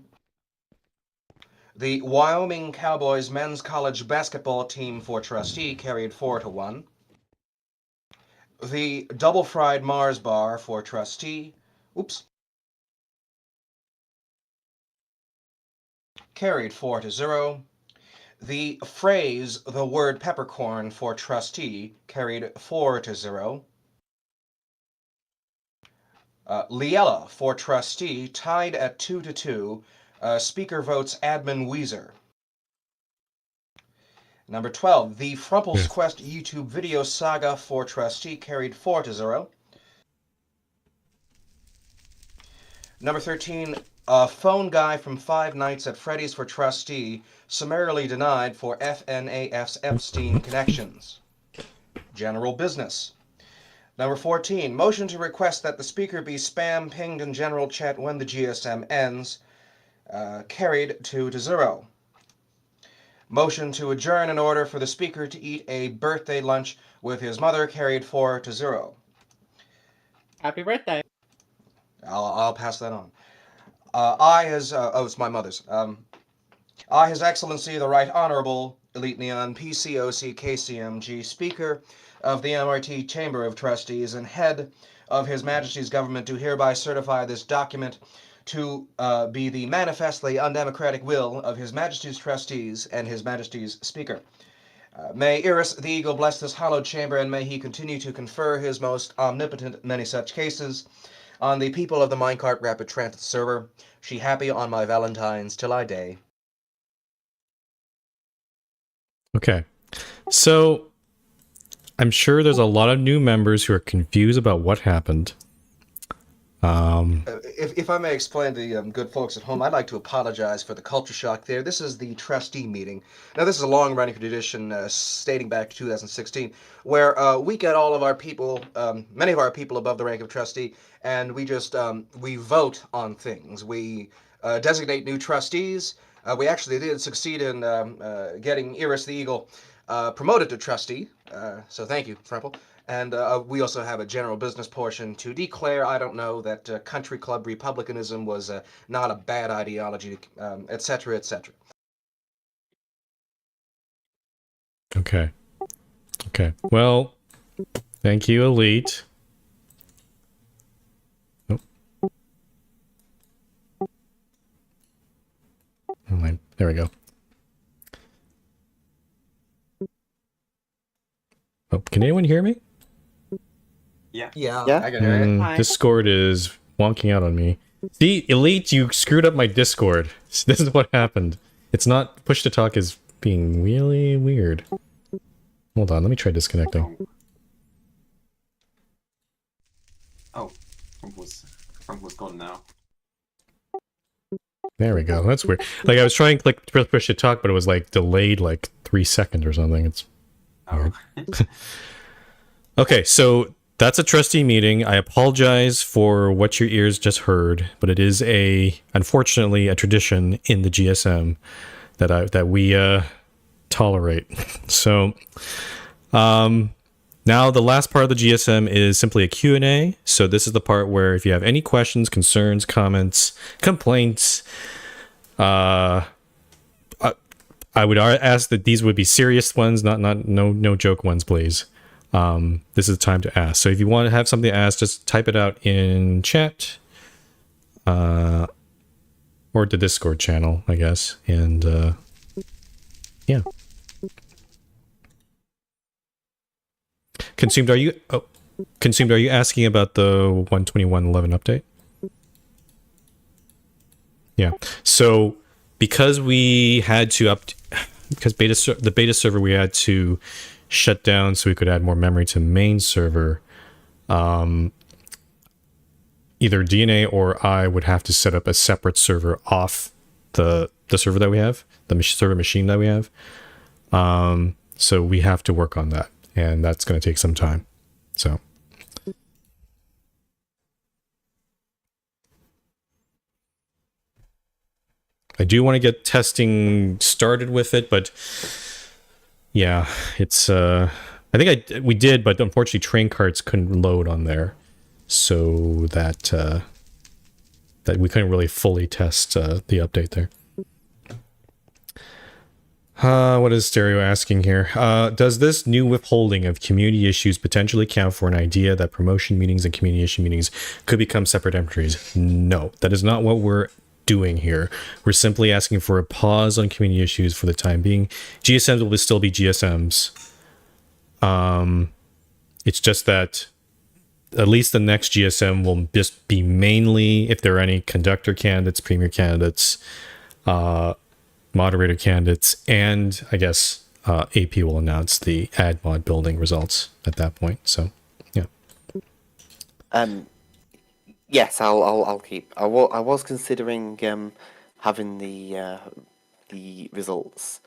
The Wyoming Cowboys men's college basketball team for trustee, carried 4-1. The Double Fried Mars Bar for trustee, carried 4-0. The phrase the word peppercorn for trustee, carried 4-0. Liella for trustee, tied at 2-2. Speaker votes Admin Weezer. Number 12, the Frumple's Quest YouTube video saga for trustee, carried 4-0. Number 13, a phone guy from Five Nights at Freddy's for trustee, summarily denied for FNAF's Epstein connections. General business. Number 14, motion to request that the speaker be spam pinged in general chat when the GSM ends, carried 2-0. Motion to adjourn in order for the speaker to eat a birthday lunch with his mother, carried 4-0. Happy birthday. I'll pass that on. It's my mother's. I, His Excellency, the Right Honorable Elite Neon PCOC KCMG Speaker of the MRT Chamber of Trustees and Head of His Majesty's Government, do hereby certify this document to be the manifestly undemocratic will of His Majesty's Trustees and His Majesty's Speaker. May Iris the Eagle bless this hallowed chamber, and may he continue to confer his most omnipotent many such cases on the people of the Minecart Rapid Transit server. She happy on my Valentine's till I day. Okay. So I'm sure there's a lot of new members who are confused about what happened. If I may explain to the good folks at home, I'd like to apologize for the culture shock there. This is the trustee meeting. Now, this is a long-running tradition dating back to 2016, where we get all of our people, many of our people above the rank of trustee, and we just, we vote on things. We designate new trustees. We actually did succeed in getting Iris the Eagle promoted to trustee, so thank you, Fremple. And we also have a general business portion to declare, I don't know, that country club republicanism was not a bad ideology, etc., etc. Okay. Okay. Well, thank you, Elite. Oh. There we go. Oh, can anyone hear me? Yeah. I can hear it. Discord is wonking out on me. See, Elite, you screwed up my Discord. This is what happened. It's not push to talk is being really weird. Hold on, let me try disconnecting. Oh, Crumple's gone now. There we go. That's weird. Like I was trying to click push to talk, but it was like delayed like 3 seconds or something. It's weird. Okay, so that's a trustee meeting. I apologize for what your ears just heard, but it is unfortunately a tradition in the GSM that we tolerate. So now the last part of the GSM is simply a Q&A. So this is the part where if you have any questions, concerns, comments, complaints, I would ask that these would be serious ones, no joke ones, please. This is the time to ask. So if you want to have something to ask, just type it out in chat, or the Discord channel, I guess. And yeah. Consumed, are you asking about the 121.11 update? Yeah. So because we had to the beta server we had to shut down so we could add more memory to main server, either DNA or I would have to set up a separate server off the server that we have, the server machine that we have. So we have to work on that, and that's going to take some time. So I do want to get testing started with it, but yeah, it's I think we did, but unfortunately train carts couldn't load on there, so that that we couldn't really fully test the update there. What is Stereo asking here? Does this new withholding of community issues potentially count for an idea that promotion meetings and community issue meetings could become separate entries? No, that is not what we're doing here. We're simply asking for a pause on community issues for the time being. GSMs will still be GSMs. It's just that at least the next GSM will just be mainly, if there are any conductor candidates, premier candidates, moderator candidates, and I guess AP will announce the ad mod building results at that point. So, yeah. Yes, I'll keep. I was considering having the results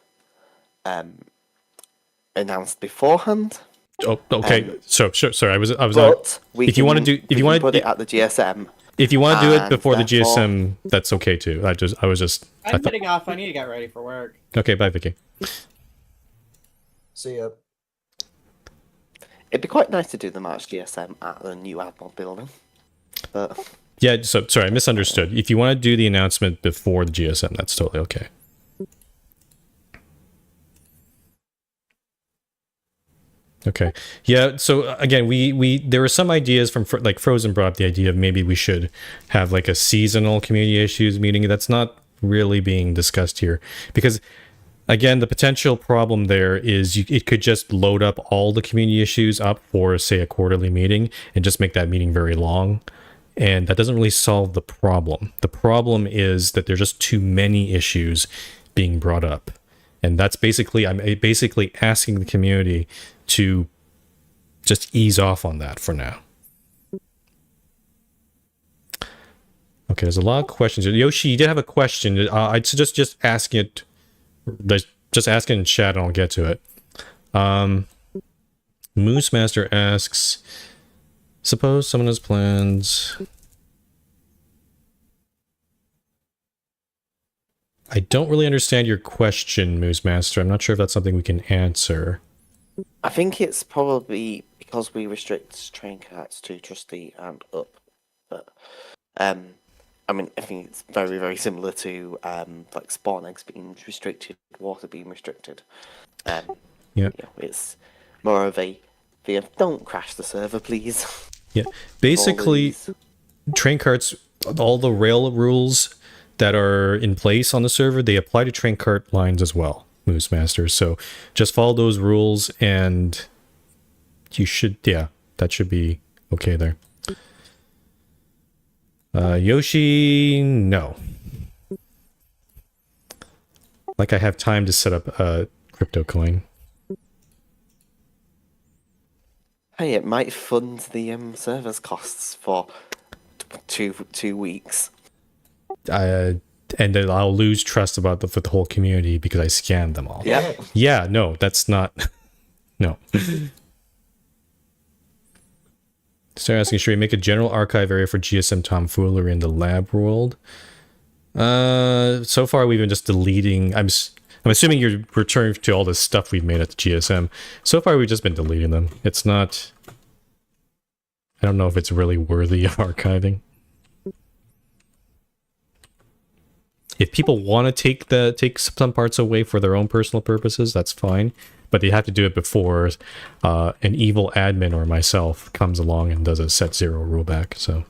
announced beforehand. Oh, okay. So sure. Sorry, I was. But if you want to do, if you want to put it at the GSM. If you want to do it before the therefore, GSM, that's okay too. I was just. I'm getting off. I need to get ready for work. Okay, bye, Vicky. See ya. It'd be quite nice to do the March GSM at the new Admiral building. But Yeah, so sorry, I misunderstood. If you want to do the announcement before the GSM, that's totally okay. Okay. Yeah, so again, we there were some ideas from, like, Frozen brought up the idea of maybe we should have like a seasonal community issues meeting. That's not really being discussed here because, again, the potential problem there is it could just load up all the community issues up for, say, a quarterly meeting and just make that meeting very long. And that doesn't really solve the problem. The problem is that there's just too many issues being brought up. And that's basically, I'm basically asking the community to just ease off on that for now. Okay, there's a lot of questions. Yoshi, you did have a question. I'd suggest just asking it. Just ask it in chat and I'll get to it. Moose Master asks, suppose someone has plans. I don't really understand your question, Moose Master. I'm not sure if that's something we can answer. I think it's probably because we restrict train carts to trustee and up. But I mean, I think it's very, very similar to like spawn eggs being restricted, water being restricted. Yeah. You know, it's more of a don't crash the server, please. Yeah, basically, train carts, all the rail rules that are in place on the server, they apply to train cart lines as well, Moose Master. So just follow those rules and you should, yeah, that should be okay there. Yoshi, no. Like I have time to set up a crypto coin. Hey, it might fund the server's costs for 2 weeks. And then I'll lose trust about the whole community because I scanned them all. Yeah. Yeah, no, that's not... No. Start asking, should we make a general archive area for GSM tomfoolery in the lab world? So far we've been just deleting... I'm assuming you're returning to all the stuff we've made at the GSM. So far we've just been deleting them. It's not... I don't know if it's really worthy of archiving. If people want to take some parts away for their own personal purposes, that's fine. But they have to do it before an evil admin or myself comes along and does a set zero rollback. So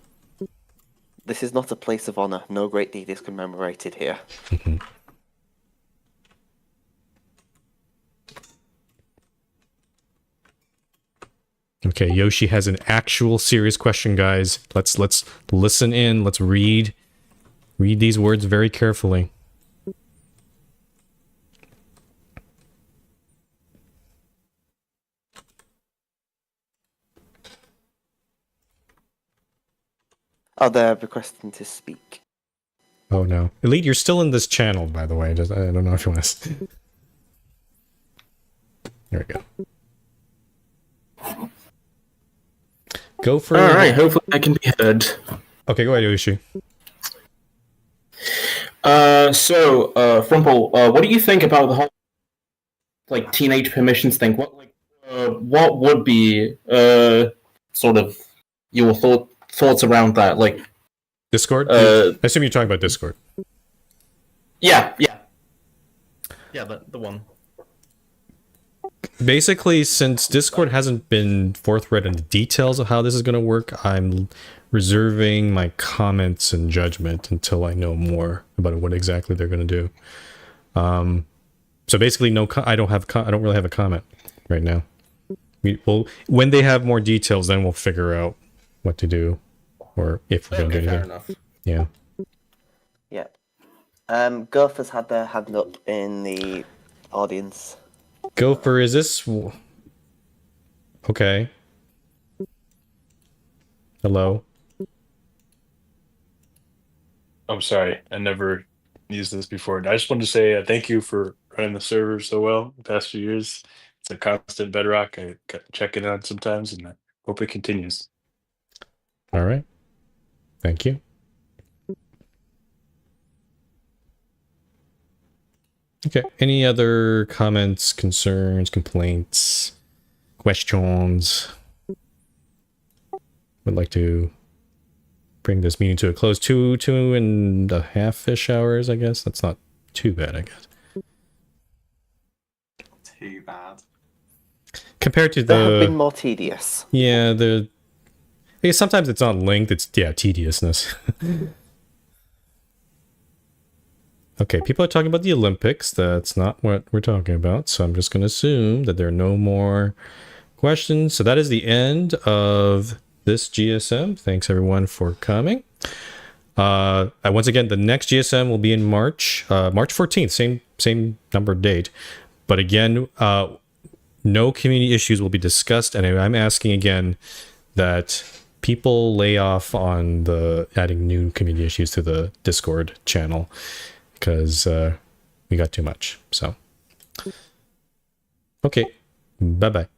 this is not a place of honor. No great deed is commemorated here. Okay, Yoshi has an actual serious question, guys. Let's listen in. Let's read these words very carefully. Oh, they're requesting to speak. Oh no, Elite, you're still in this channel, by the way. I don't know if you want to. There we go. Go for it. All right. Hopefully, I can be heard. Okay, go ahead, Yoshi. Frumple, what do you think about the whole like teenage permissions thing? What would be sort of your thoughts around that? Like Discord? I assume you're talking about Discord. Yeah. Yeah, the one. Basically, since Discord hasn't been forthright in the details of how this is going to work, I'm reserving my comments and judgment until I know more about what exactly they're going to do. So basically, I don't really have a comment right now. When they have more details, then we'll figure out what to do, or if we're going to do anything. Fair enough. Yeah. Yeah. Gopher's had their hand up in the audience. Gopher, is this... Okay. Hello? I'm sorry, I never used this before. I just wanted to say thank you for running the server so well the past few years. It's a constant bedrock. I check it on sometimes, and I hope it continues. All right. Thank you. Okay. Any other comments, concerns, complaints, questions? Would like to bring this meeting to a close. 2.5-ish hours, I guess. That's not too bad, I guess. Too bad. Compared to They have been more tedious. Yeah, sometimes it's not linked. It's tediousness. Okay, people are talking about the Olympics. That's not what we're talking about. So I'm just going to assume that there are no more questions. So that is the end of this GSM. Thanks everyone for coming. Once again, the next GSM will be in March 14th, same number date. But again, no community issues will be discussed. And I'm asking again that people lay off on adding new community issues to the Discord channel, because we got too much. So, okay, bye-bye.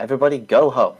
Everybody go home.